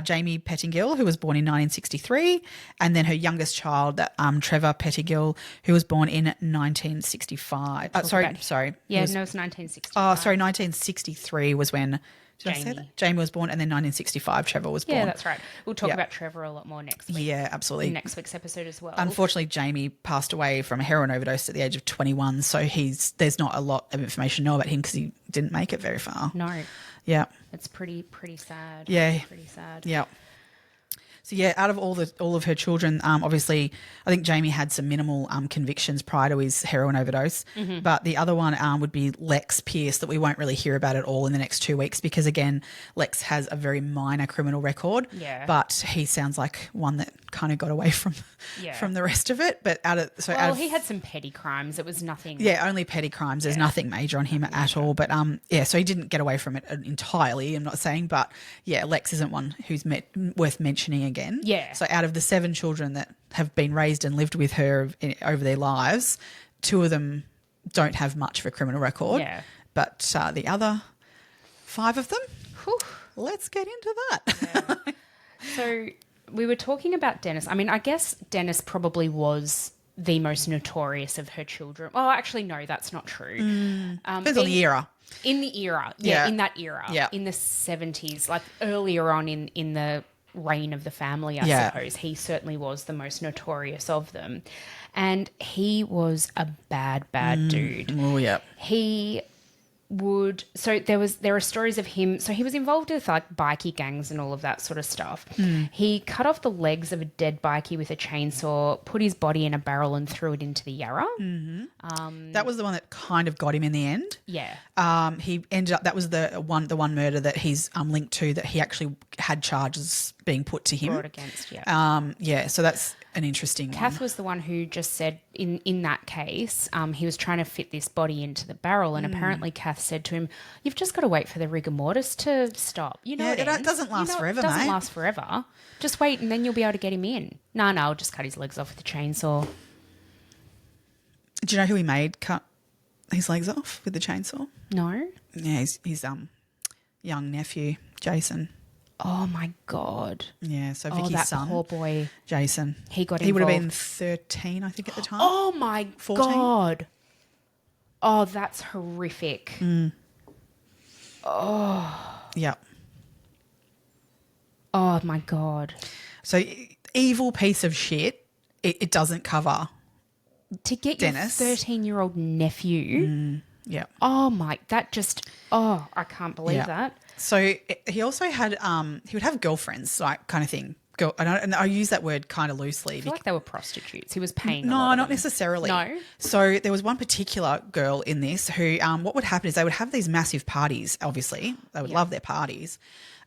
Jamie Pettingill, who was born in 1963, and then her youngest child, Trevor Pettingill, who was born in 1965. Sorry.
Yeah, no, it's 1965.
Oh, sorry, 1963 was when... Did I say that? Jamie was born, and then 1965 Trevor was born.
Yeah, that's right. We'll talk about Trevor a lot more next week.
Yeah, absolutely.
In next week's episode as well.
Unfortunately, Jamie passed away from a heroin overdose at the age of 21, so there's not a lot of information to know about him because he didn't make it very far.
No.
Yeah.
It's pretty sad.
Yeah.
Pretty sad.
Yeah. So yeah, out of all of her children, obviously, I think Jamie had some minimal convictions prior to his heroin overdose. Mm-hmm. But the other one would be Lex Pierce, that we won't really hear about at all in the next 2 weeks because again, Lex has a very minor criminal record.
Yeah.
But he sounds like one that kind of got away from the rest of it. But
he had some petty crimes. It was nothing.
Yeah, only petty crimes. There's nothing major on him at all. But so he didn't get away from it entirely. I'm not saying, but yeah, Lex isn't one who's worth mentioning again.
Yeah.
So out of the 7 children that have been raised and lived with her over their lives, 2 of them don't have much of a criminal record.
Yeah.
But the other 5 of them,
Whew.
let's get into that.
Yeah. So we were talking about Dennis. I mean, I guess Dennis probably was the most notorious of her children. Oh, actually, no, that's not true.
Depends on the era.
In the era. In that era.
Yeah.
In the 70s, like earlier on in the reign of the family, I suppose. He certainly was the most notorious of them. And he was a bad dude.
Oh, yeah.
He would... So there are stories of him... So he was involved with like bikie gangs and all of that sort of stuff. He cut off the legs of a dead bikie with a chainsaw, put his body in a barrel and threw it into the Yarra.
Mm-hmm. That was the one that kind of got him in the end.
Yeah.
He ended up... That was the one murder that he's linked to, that he actually had charges being put to him.
Brought against, yeah.
So that's an interesting
Kath
one.
was the one who just said in that case, he was trying to fit this body into the barrel, and apparently Kath said to him, "You've just got to wait for the rigor mortis to stop. You know,
it doesn't last forever,
It doesn't
mate.
last forever. Just wait, and then you'll be able to get him in." No, I'll just cut his legs off with a chainsaw.
Do you know who he made cut his legs off with the chainsaw.
No.
Yeah, his young nephew, Jason.
Oh, my God.
Yeah, so
Oh,
Vicky's
that
son,
poor boy.
Jason.
He got
He would have been
involved.
13, I think, at the time.
Oh, my
14?
God. Oh, that's horrific.
Yep.
Oh, my God.
So evil piece of shit. It doesn't cover
To get
Dennis.
your 13-year-old nephew.
Yep.
Oh, my. That just. Oh, I can't believe
Yeah.
that.
So he also had he would have girlfriends, like kind of thing. And I use that word kind of loosely.
I feel like they were prostitutes. He was paying a
No,
lot of
not
them.
necessarily.
No?
So there was one particular girl in this who, what would happen is they would have these massive parties, obviously. They would love their parties.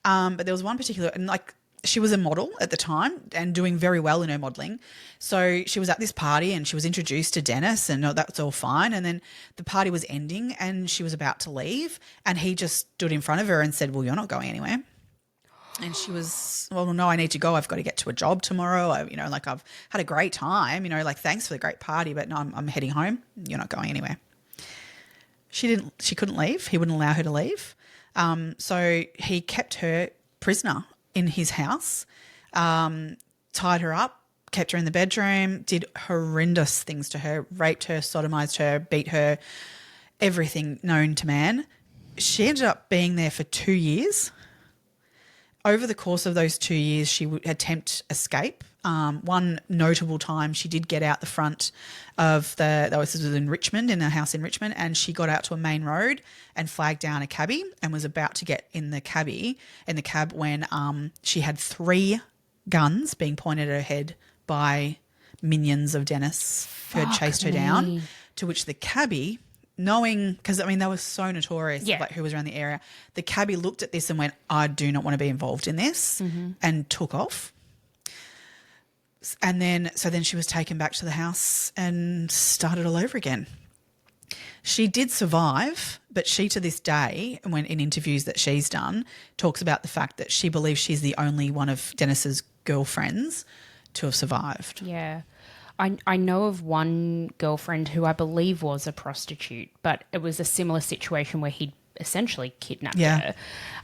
But there was one particular, and like she was a model at the time and doing very well in her modelling. So she was at this party and she was introduced to Dennis and that was all fine. And then the party was ending and she was about to leave and he just stood in front of her and said, well, you're not going anywhere. And she was, well, no, I need to go. I've got to get to a job tomorrow. I've had a great time, thanks for the great party, but no, I'm heading home. You're not going anywhere. She couldn't leave. He wouldn't allow her to leave. So he kept her prisoner in his house, tied her up, kept her in the bedroom, did horrendous things to her, raped her, sodomized her, beat her, everything known to man. She ended up being there for 2 years. Over the course of those 2 years, she would attempt escape. One notable time, she did get out the front of this was in Richmond, in a house in Richmond, and she got out to a main road and flagged down a cabbie and was about to get in the cab when she had 3 guns being pointed at her head by minions of Dennis who had chased her down, to which the cabbie, knowing, because they were so notorious, like who was around the area, the cabbie looked at this and went, I do not want to be involved in this, and took off. And then she was taken back to the house and started all over again. She did survive, but she to this day, when in interviews that she's done, talks about the fact that she believes she's the only one of Dennis's girlfriends to have survived.
Yeah. I know of one girlfriend who I believe was a prostitute, but it was a similar situation where he'd essentially kidnapped her.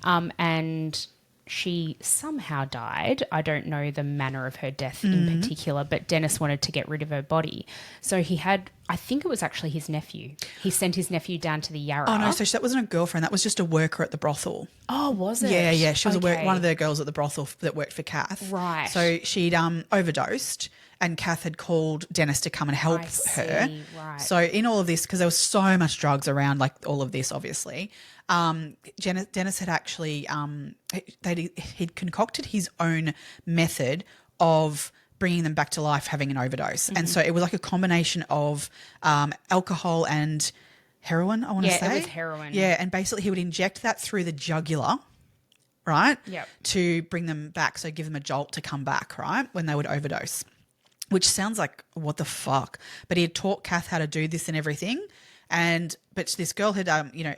And she somehow died. I don't know the manner of her death in particular, but Dennis wanted to get rid of her body. So he had, I think it was actually his nephew. He sent his nephew down to the Yarra.
Oh, no, so that wasn't a girlfriend. That was just a worker at the brothel.
Oh, was it?
Yeah. She was
Okay.
one of the girls at the brothel that worked for Kath.
Right.
So she'd overdosed and Kath had called Dennis to come and help her.
Right.
So in all of this, because there was so much drugs around, like all of this, obviously, Dennis had actually he'd concocted his own method of bringing them back to life, having an overdose. And so it was like a combination of alcohol and heroin, I want to say.
Yeah, it was heroin.
Yeah, and basically he would inject that through the jugular, right?
Yep.
To bring them back, so give them a jolt to come back, right, when they would overdose. Which sounds like, what the fuck? But he had taught Kath how to do this and everything. But this girl had,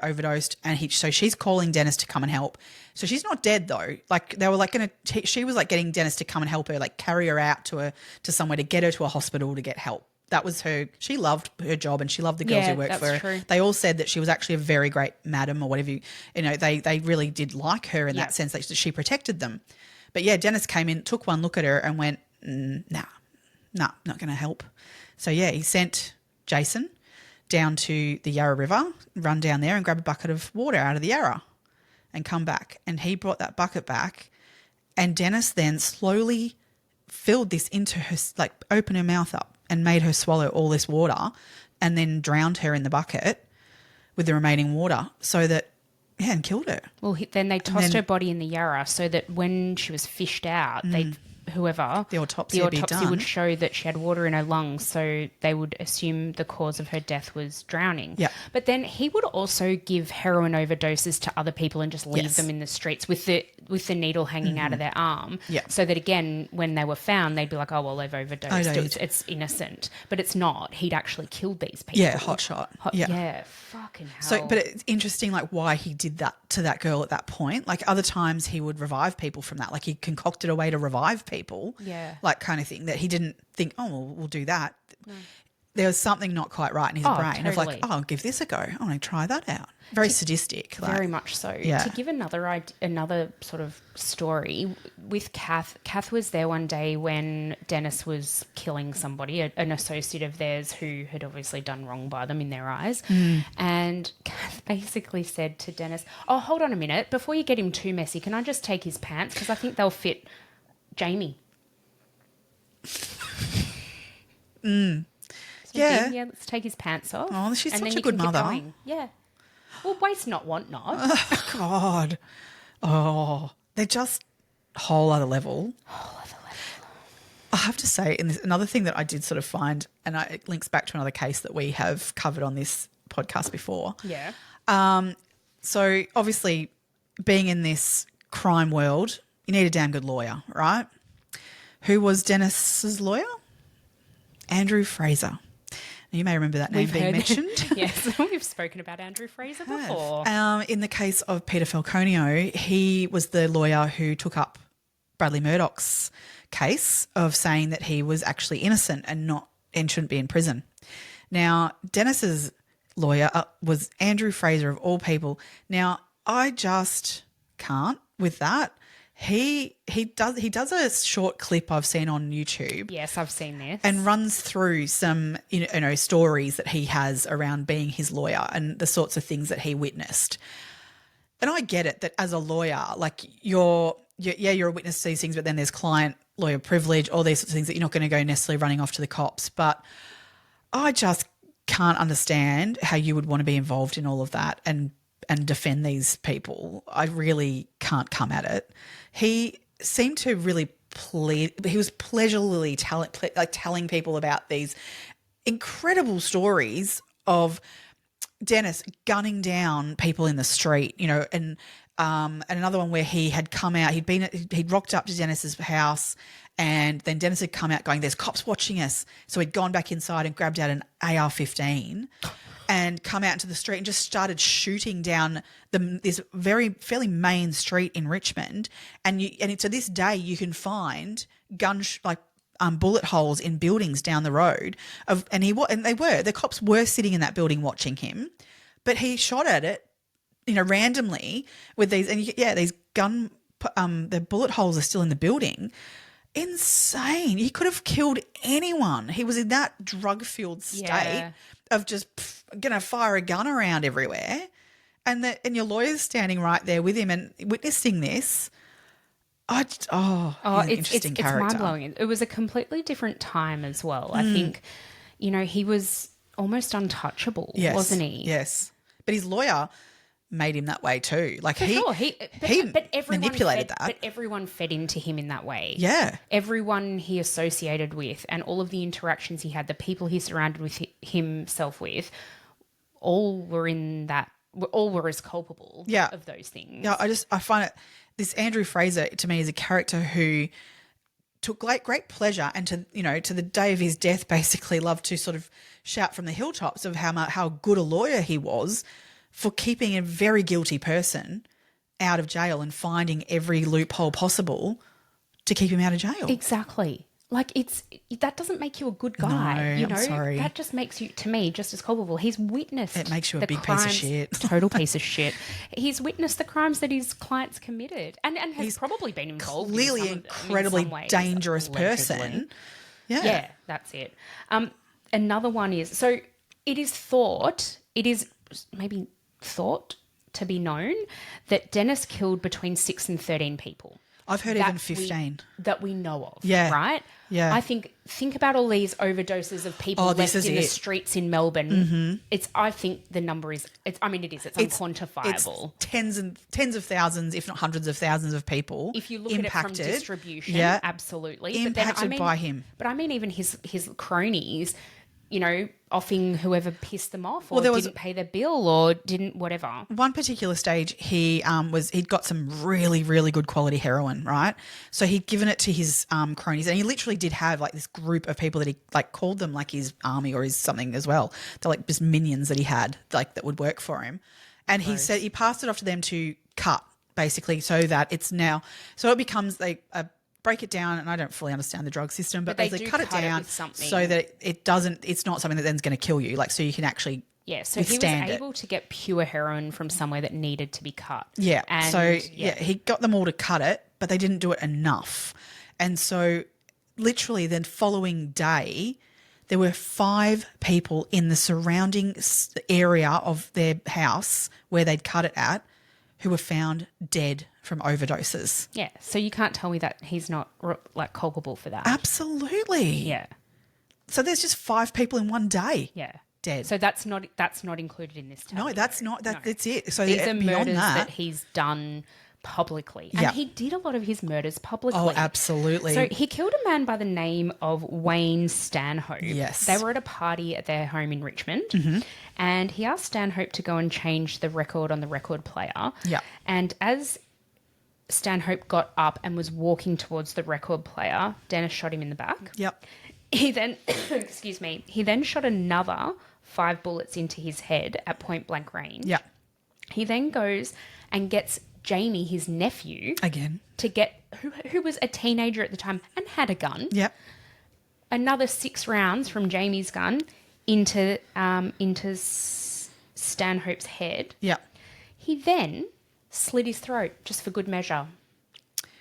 overdosed, and so she's calling Dennis to come and help. So she's not dead though. Like they were like she was like getting Dennis to come and help her, like carry her out to somewhere to get her to a hospital to get help. That was her. She loved her job and she loved the girls who worked for her.
True.
They all said that she was actually a very great madam or whatever. They really did like her in that sense that she protected them. But yeah, Dennis came in, took one look at her, and went, nah, not going to help. So yeah, he sent Jason down to the Yarra River, run down there and grab a bucket of water out of the Yarra and come back. And he brought that bucket back, and Dennis then slowly filled this into her, like opened her mouth up and made her swallow all this water, and then drowned her in the bucket with the remaining water and killed her.
Well, then they tossed her body in the Yarra so that when she was fished out, the autopsy
would
show that she had water in her lungs, so they would assume the cause of her death was drowning.
Yeah.
But then he would also give heroin overdoses to other people and just leave them in the streets with the needle hanging out of their arm.
Yeah.
So that again, when they were found, they'd be like, oh well, they've overdosed. It's innocent, but it's not. He'd actually killed these people.
Yeah, hot shot.
Yeah, fucking hell.
So, but it's interesting, like why he did that to that girl at that point. Like other times, he would revive people from that. Like he concocted a way to revive people.
Yeah.
Like kind of thing that he didn't think, oh, well, we'll do that. No. there was something not quite right in his brain of like,
totally.
oh, I'll give this a go. I want to try that out. Very sadistic.
Very much so.
Yeah.
To give another sort of story with Kath. Kath was there one day when Dennis was killing somebody, an associate of theirs who had obviously done wrong by them in their eyes. And Kath basically said to Dennis, "Oh, hold on a minute. Before you get him too messy, can I just take his pants? Because I think they'll fit Jamie."
Yeah.
Yeah, let's take his pants off.
Oh, she's
and
such
then
a
you
good
can keep
mother.
going. Yeah. Well, waste not, want not.
God. Oh, they're just whole other level. I have to say, and another thing that I did sort of find, and it links back to another case that we have covered on this podcast before.
Yeah.
So obviously, being in this crime world, you need a damn good lawyer, right? Who was Dennis's lawyer? Andrew Fraser. Now, you may remember that name being mentioned.
Yes, we've spoken about Andrew Fraser before.
In the case of Peter Falconio, he was the lawyer who took up Bradley Murdoch's case of saying that he was actually innocent and shouldn't be in prison. Now, Dennis's lawyer was Andrew Fraser of all people. Now, I just can't with that. He does a short clip I've seen on YouTube.
Yes, I've seen this.
And runs through some stories that he has around being his lawyer and the sorts of things that he witnessed. And I get it that as a lawyer, like you're a witness to these things, but then there's client lawyer privilege, all these sorts of things that you're not going to go necessarily running off to the cops. But I just can't understand how you would want to be involved in all of that and defend these people. I really can't come at it. He seemed to really he was pleasurably telling people about these incredible stories of Dennis gunning down people in the street, and another one where he had come out, he'd rocked up to Dennis's house, and then Dennis had come out going, "There's cops watching us." So he'd gone back inside and grabbed out an AR-15 and come out into the street and just started shooting down this fairly main street in Richmond. And to this day, you can find bullet holes in buildings down the road. The cops were sitting in that building watching him, but he shot at it, randomly with these. And these the bullet holes are still in the building. Insane. He could have killed anyone. He was in that drug-fueled state of just going to fire a gun around everywhere. And your lawyer's standing right there with him and witnessing this. He's an interesting character.
It's mind-blowing. It was a completely different time as well. I think, he was almost untouchable, wasn't he?
Yes. But his lawyer made him that way too. Like he manipulated that.
But everyone fed into him in that way.
Yeah.
Everyone he associated with and all of the interactions he had, the people he surrounded himself with, all were as culpable of those things.
Yeah, I find it, this Andrew Fraser to me is a character who took great pleasure and to the day of his death basically loved to sort of shout from the hilltops of how good a lawyer he was for keeping a very guilty person out of jail and finding every loophole possible to keep him out of jail.
Exactly. Like that doesn't make you a good guy.
No, I'm sorry.
That just makes you, to me, just as culpable. He's witnessed.
It makes you a
the
big
crimes,
piece of shit.
Total piece of shit. He's witnessed the crimes that his clients committed, and has
He's
probably been involved.
Clearly,
in
incredibly
some ways,
dangerous
allegedly.
person.
Yeah, that's it. Another one is it is maybe thought to be known that Dennis killed between 6 and 13 people.
I've heard even 15.
That we know of.
Yeah.
Right?
Yeah.
I think about all these overdoses of people left in the streets in Melbourne. Mm-hmm. I think the number is, it's unquantifiable.
It's tens of thousands, if not hundreds of thousands of people
If you look
impacted.
at it from distribution, absolutely.
Impacted by him.
But I mean even his cronies, offing whoever pissed them off or didn't pay their bill or didn't whatever.
One particular stage, he'd got some really, really good quality heroin, right? So he'd given it to his cronies, and he literally did have like this group of people that he called them like his army or his something as well. They're like just minions that he had that would work for him. And he said he passed it off to them to cut basically so that it becomes like break it down, and I don't fully understand the drug system, but
they
basically
do
cut it
cut it
down
with something.
so that it's not something that then's going to kill you, like so you can actually
Yeah, so
withstand
he was able to get pure heroin from somewhere that needed to be cut.
Yeah.
And,
so he got them all to cut it, but they didn't do it enough. And so literally the following day, there were 5 people in the surrounding area of their house where they'd cut it at who were found dead from overdoses.
Yeah, so you can't tell me that he's not like culpable for that.
Absolutely.
Yeah.
So there's just 5 people in one day.
Yeah.
Dead.
So that's not included in this tally.
No, that's not. That's it. So
these are
beyond
murders
that
he's done publicly. And
Yep.
he did a lot of his murders publicly.
Oh, absolutely.
So he killed a man by the name of Wayne Stanhope.
Yes.
They were at a party at their home in Richmond. And he asked Stanhope to go and change the record on the record player.
Yeah.
And as Stanhope got up and was walking towards the record player, Dennis shot him in the back.
Yep.
He then, excuse me, he then shot another 5 bullets into his head at point blank range.
Yep.
He then goes and gets Jamie, his nephew,
Again.
to get who was a teenager at the time and had a gun.
Yep.
Another 6 rounds from Jamie's gun into Stanhope's head.
Yep.
He then slit his throat just for good measure.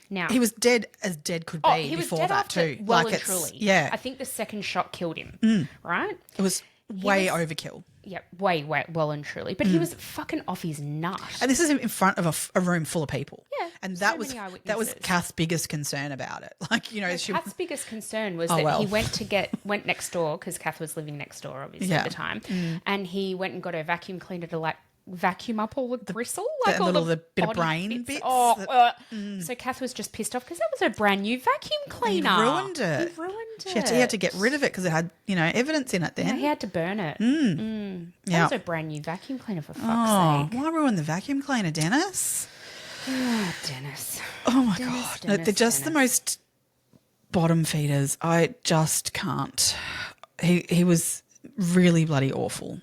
Now
He was dead as dead could be
he was
before
dead
that
after,
too.
well
like
and truly.
Yeah.
I think the second shot killed him. Right?
It was way overkill.
Yeah, way, well and truly. But he was fucking off his nut.
And this is in front of a room full of people.
Yeah,
And
so
that was
many eyewitnesses.
that was Kath's biggest concern about it. Like, you know, she
Kath's biggest concern was
Oh,
that
well.
he went next door because Kath was living next door, obviously,
Yeah.
at the time, and he went and got her vacuum cleaner to like vacuum up all the bristle,
the
like all
little-
the
the bit of
body
brain bits
Oh,
that-
so Kath was just pissed off because that was a brand new vacuum cleaner.
He ruined it.
He ruined it.
He had to get rid of it because it had, you know, evidence in it
Yeah,
then.
he had to burn it. That
Yeah.
was a brand new vacuum cleaner, for fuck's
Oh,
sake.
why ruin the vacuum cleaner, Dennis?
Oh, Dennis.
Oh my
Dennis,
God. No,
Dennis,
they're just the
Dennis.
most bottom feeders. I just can't. He was really bloody awful.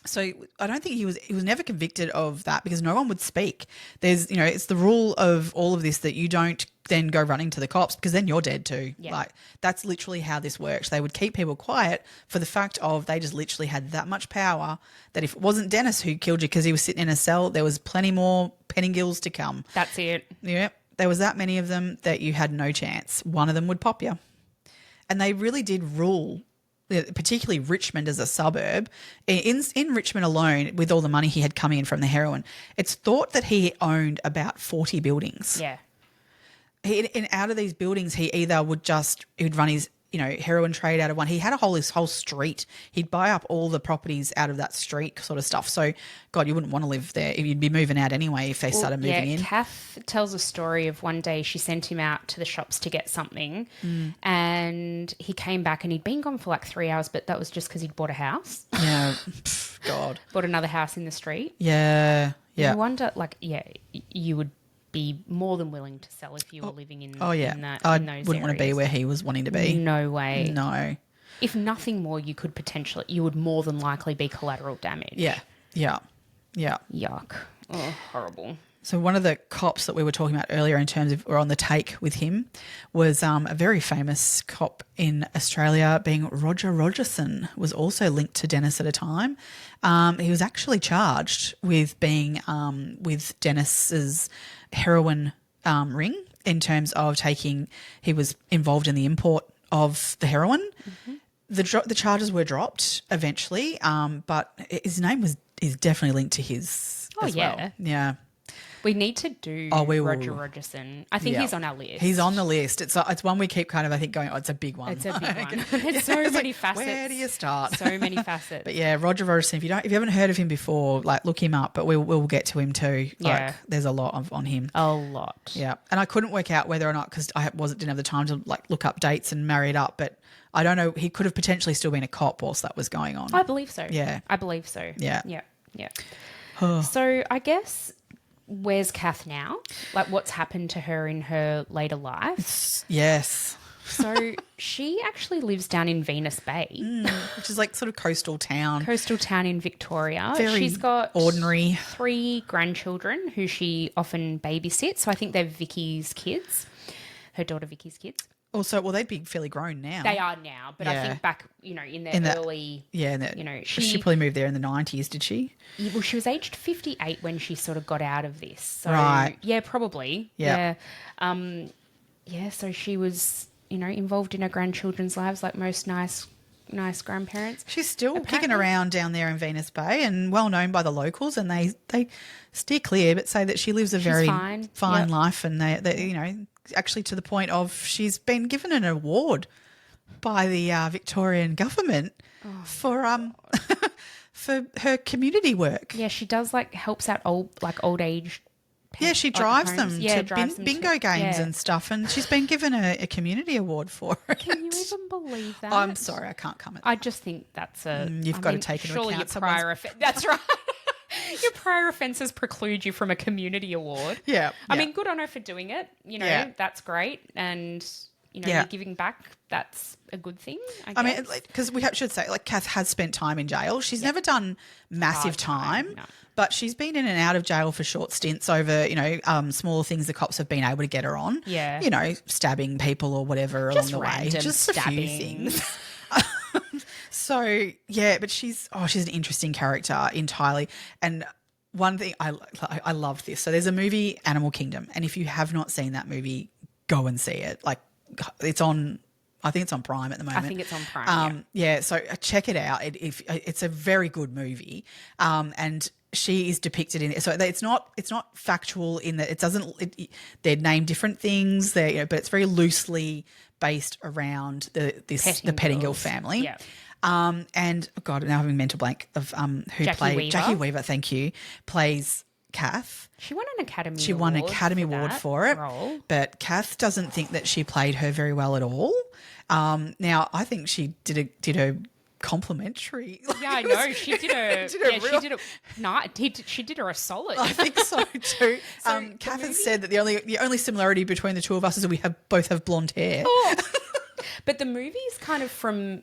So I don't think he was never convicted of that because no one would speak. There's, you know, it's the rule of all of this that you don't then go running to the cops because then you're dead too.
Yeah.
Like that's literally how this works. They would keep people quiet for the fact of they just literally had that much power that if it wasn't Dennis who killed you because he was sitting in a cell, there was plenty more Pettingills to come.
That's it.
Yeah, there was that many of them that you had no chance. One of them would pop you. And they really did rule, particularly Richmond as a suburb. In Richmond alone, with all the money he had coming in from the heroin, it's thought that he owned about 40 buildings.
Yeah.
And out of these buildings, he either would run his, you know, heroin trade out of one. He had his whole street. He'd buy up all the properties out of that street sort of stuff. So, God, you wouldn't want to live there. You'd be moving out anyway if they started moving in.
Kath tells a story of one day she sent him out to the shops to get something and he came back and he'd been gone for like 3 hours, but that was just because he'd bought a house,
Yeah. God.
bought another house in the street.
Yeah. Yeah.
I wonder, like, you would be more than willing to sell if you were living in,
Oh, yeah.
in, that,
I
in those
wouldn't want to be
areas.
where he was wanting to be.
No way.
No.
If nothing more, you would more than likely be collateral damage.
Yeah. Yeah. Yeah.
Yuck. Oh, horrible.
So one of the cops that we were talking about earlier in terms of, or on the take with him, was a very famous cop in Australia being Roger Rogerson, was also linked to Dennis at a time. He was actually charged with being with Dennis's heroin ring in terms of he was involved in the import of the heroin. Mm-hmm. The charges were dropped eventually, but his name is definitely linked to his as
yeah.
well. Yeah.
We need to do
we will.
Roger Rogerson. I think
Yeah.
he's on our list.
He's on the list. It's one we keep kind of, I think, going, oh, it's a big one.
It's a big one. There's so many facets.
Where do you start?
So many facets.
But yeah, Roger Rogerson, if you haven't heard of him before, like look him up, but we'll get to him too.
Yeah.
Like there's a lot on him.
A lot.
Yeah. And I couldn't work out whether or not, because didn't have the time to like look up dates and marry it up, but I don't know, he could have potentially still been a cop whilst that was going on.
I believe so.
Yeah.
I believe so.
Yeah.
Yeah. Yeah. So I guess, where's Kath now? Like, what's happened to her in her later life?
Yes.
So she actually lives down in Venus Bay,
Which is like sort of coastal town.
coastal town in Victoria.
Very
She's got
ordinary.
3 grandchildren who she often babysits. So I think they're Vicky's kids. her daughter Vicky's kids.
Also, well, they'd be fairly grown now.
They are now, but I
Yeah.
think back, in their early...
Yeah, she probably moved there in the 90s, did she?
Well, she was aged 58 when she sort of got out of this. So,
right.
Yeah, probably.
Yeah.
So she was, involved in her grandchildren's lives like most nice grandparents.
She's still kicking around down there in Venus Bay and well known by the locals, and they steer clear but say that she lives a very fine life, and they actually to the point of she's been given an award by the Victorian government for for her community work.
Yeah, she does helps out old age.
Yeah, she drives them to bingo games and stuff, and she's been given a community award for it.
Can you even believe that?
I'm sorry, I can't comment.
I just think that's
you've got to take into account
your prior offense. That's right. Your prior offences preclude you from a community award.
Yeah.
I mean, good on her for doing it. That's great. And, you're giving back. That's a good thing, I guess.
I mean, because should say, Kath has spent time in jail. She's never done massive time, but she's been in and out of jail for short stints over, smaller things the cops have been able to get her on.
Yeah.
Stabbing people or whatever along the way. Just a few things. So, yeah, but she's an interesting character entirely. And one thing, I love this. So there's a movie, Animal Kingdom, and if you have not seen that movie, go and see it. It's on, I think it's on Prime at the moment.
I think it's on Prime,
so check it out. It's a very good movie. And she is depicted in it. So it's not factual in that they're named different things there, but it's very loosely based around the Pettingill family.
Yeah.
And God, now I'm having a mental blank of who played
Weaver.
Jackie Weaver. Thank you. Plays Kath.
She won an Academy.
She won an Academy Award for it.
Role.
But Kath doesn't think that she played her very well at all. Now I think she did her complimentary.
Yeah, I know. She did her. She did her a solid.
I think so too. Kath has said that the only similarity between the two of us is that we both have blonde hair.
Oh. But the movie is kind of from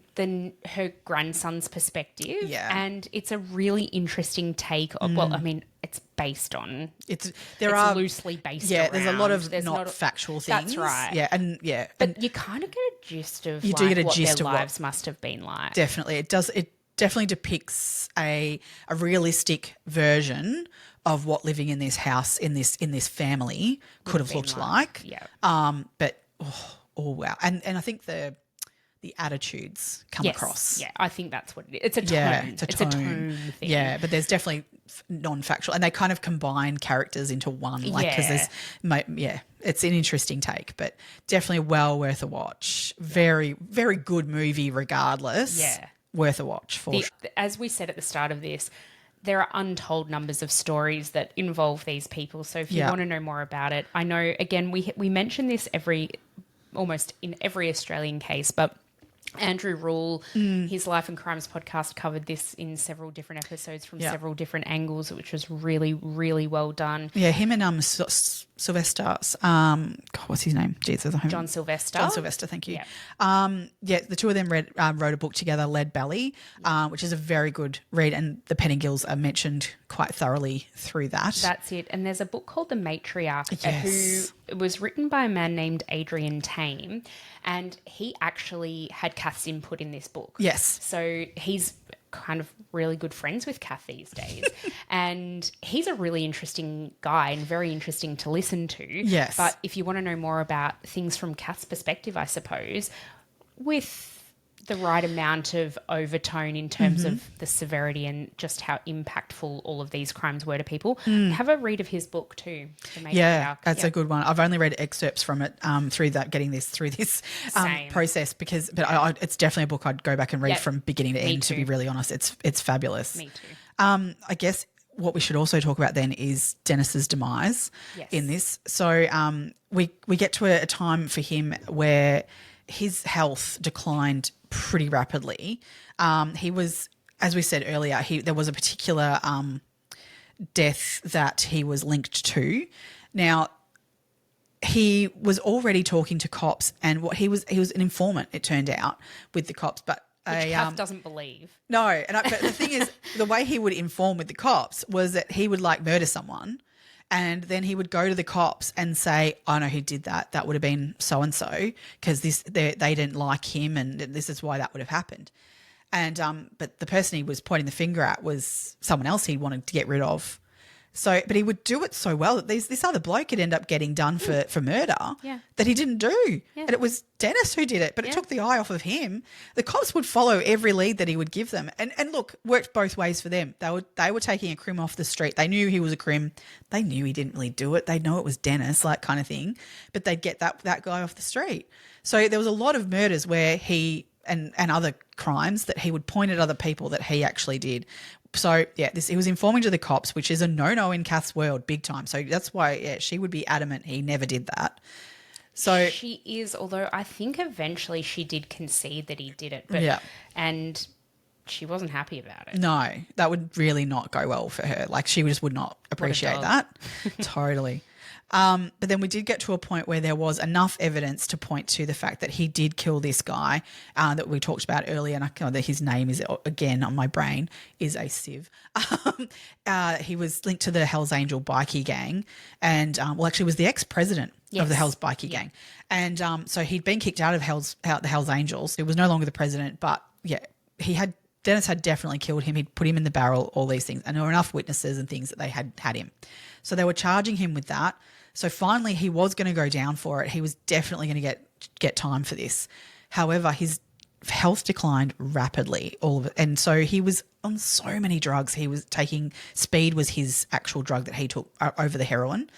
her grandson's perspective, and it's a really interesting take. Well, I mean, it's based on. It's loosely based.
Yeah,
around.
there's a lot of not factual things.
That's right.
Yeah,
but you kind of get a gist of
you do get a
what
gist
their
of
lives must have been like.
Definitely, it does. It definitely depicts a realistic version of what living in this house in this family could have looked like.
Yeah.
But. Oh wow! And I think the attitudes come across.
Yeah, I think that's what it is. It's a tone.
Yeah,
it's a tone thing.
Yeah, but there's definitely non-factual, and they kind of combine characters into one. Because it's an interesting take, but definitely well worth a watch. Very, very good movie, regardless.
Yeah,
worth a watch for sure.
As we said at the start of this, there are untold numbers of stories that involve these people. So if you want to know more about it, I know again we mention this almost in every Australian case, but Andrew Rule, his Life and Crimes podcast, covered this in several different episodes from several different angles, which was really, really well done.
Yeah, him and Sylvester, what's his name? Jesus,
John Sylvester.
John Sylvester, thank you. Yeah. The two of them wrote a book together, Belly, which is a very good read, and the Pettingills are mentioned quite thoroughly through that.
That's it. And there's a book called The Matriarch, who was written by a man named Adrian Tame, and he actually had Kath's input in this book.
Yes.
So he's kind of really good friends with Kath these days. And he's a really interesting guy and very interesting to listen to.
Yes.
But if you want to know more about things from Kath's perspective, I suppose, with the right amount of overtone in terms of the severity and just how impactful all of these crimes were to people, have a read of his book too.
That's a good one. I've only read excerpts from it through this process but it's definitely a book I'd go back and read from beginning to end. To be really honest, it's fabulous.
Me too.
I guess what we should also talk about then is Dennis's demise in this. So we get to a time for him where his health declined pretty rapidly. He was, as we said earlier, there was a particular death that he was linked to. Now, he was already talking to cops, and he was an informant, it turned out, with the cops, but
which Kath doesn't believe.
No, but the thing is, the way he would inform with the cops was that he would murder someone, And then he would go to the cops and say, I know who did that. That would have been so-and-so because they didn't like him and this is why that would have happened. And but the person he was pointing the finger at was someone else he wanted to get rid of. So, but he would do it so well that this other bloke could end up getting done for murder that he didn't do.
Yeah.
And it was Dennis who did it, but it took the eye off of him. The cops would follow every lead that he would give them. And look, worked both ways for them. They were taking a crim off the street. They knew he was a crim. They knew he didn't really do it. They know it was Dennis, like kind of thing. But they'd get that guy off the street. So there was a lot of murders where he and other crimes that he would point at other people that he actually did. So, he was informing to the cops, which is a no-no in Kath's world, big time. So that's why, she would be adamant he never did that. So
she is, although I think eventually she did concede that he did it. But, and she wasn't happy about it.
No, that would really not go well for her. Like she just would not appreciate that. Totally. But then we did get to a point where there was enough evidence to point to the fact that he did kill this guy that we talked about earlier. And that his name is, again, on my brain, is a sieve. He was linked to the Hells Angel bikie gang and, actually was the ex-president of the Hells bikie gang. And so he'd been kicked out of the Hells Angels. He was no longer the president, but, Dennis had definitely killed him. He'd put him in the barrel, all these things. And there were enough witnesses and things that they had him. So they were charging him with that. So finally he was going to go down for it. He was definitely going to get time for this. However, his health declined rapidly, all of it. And so he was on so many drugs. He was taking speed was his actual drug that he took over the heroin.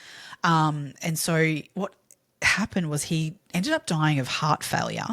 And so what happened was he ended up dying of heart failure.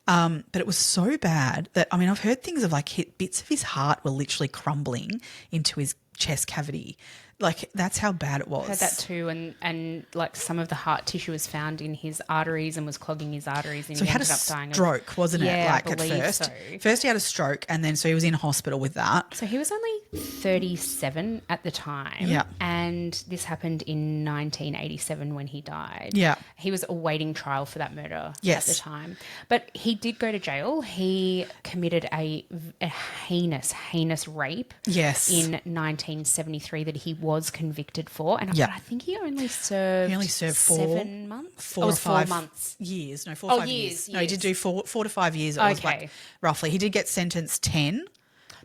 But it was so bad that, I've heard things of bits of his heart were literally crumbling into his chest cavity. Like that's how bad it was.
I heard that too, and like some of the heart tissue was found in his arteries and was clogging his arteries, and
so he had
ended
a
up dying.
Stroke, wasn't it?
I
At
believe
first,
so.
First he had a stroke, and then so he was in hospital with that.
So he was only 37 at the time, and this happened in 1987 when he died.
Yeah,
he was awaiting trial for that murder
at
the time, but he did go to jail. He committed a heinous rape.
Yes,
in 1973 that he was convicted for, and I think he only served 7 months.
4 or 5
months.
Years. No, 4 or 5 years. No, he did do 4 to 5 years. It was roughly. He did get sentenced 10.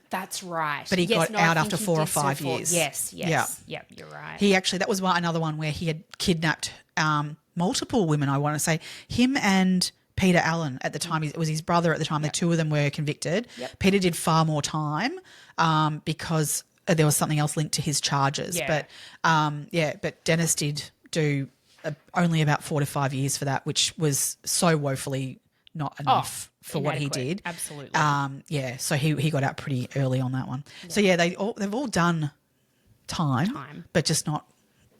That's right.
But he got out after 4 or 5 years.
Yes. Yeah, you're right.
He actually, that was another one where he had kidnapped multiple women, I want to say. Him and Peter Allen at the time, it was his brother at the time, the two of them were convicted.
Yep.
Peter did far more time because there was something else linked to his charges.
Yeah.
But Dennis did do only about 4 to 5 years for that, which was so woefully not enough for what he did.
Absolutely.
So he got out pretty early on that one. Yeah. So they've all done time, but just not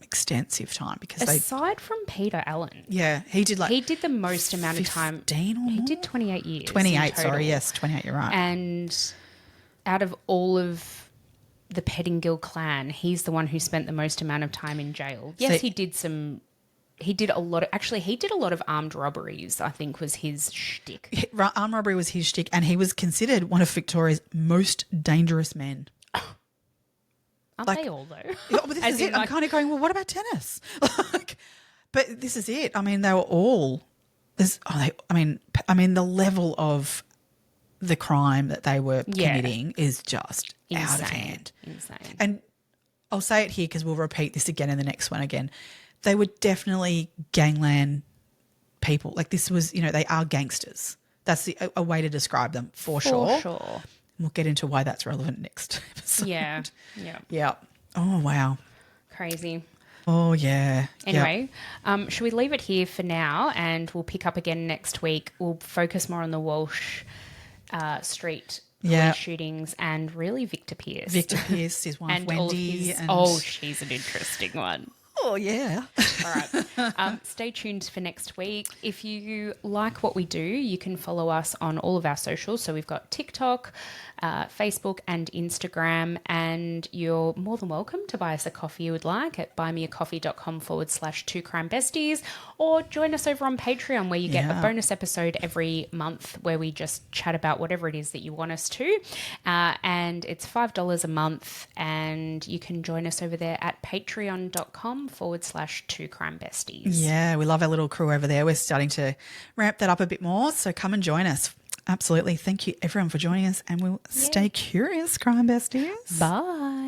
extensive time because
aside from Peter Allen.
Yeah, he did
the most amount of time.
15 or more?
He did 28 years.
28, sorry, yes, 28, you're right.
And out of all of the Pettingill clan, he's the one who spent the most amount of time in jail. Yes, he did a lot of armed robberies, I think was his shtick.
Armed robbery was his shtick, and he was considered one of Victoria's most dangerous men.
Aren't they all, though?
Yeah, but this is it. I'm kind of going, well, what about Dennis? But this is it. They were all the level of the crime that they were committing is just out of hand.
Insane.
And I'll say it here because we'll repeat this again in the next one again. They were definitely gangland people. Like this was, they are gangsters. That's a way to describe them for sure.
Sure.
We'll get into why that's relevant next episode.
Yeah.
Oh, wow.
Crazy.
Oh, yeah.
Anyway, should we leave it here for now and we'll pick up again next week? We'll focus more on the Walsh Street police shootings and really Victor Pearce.
Victor Pearce is one
and
of Wendy.
she's an interesting one.
Oh, yeah.
All right. Stay tuned for next week. If you like what we do, you can follow us on all of our socials. So we've got TikTok, Facebook and Instagram, and you're more than welcome to buy us a coffee you would like at buymeacoffee.com/2crimebesties, or join us over on Patreon where you get a bonus episode every month where we just chat about whatever it is that you want us to. And it's $5 a month, and you can join us over there at patreon.com/2crimebesties.
Yeah, we love our little crew over there. We're starting to ramp that up a bit more, so come and join us. Absolutely. Thank you, everyone, for joining us, and we'll stay curious, crime besties.
Bye.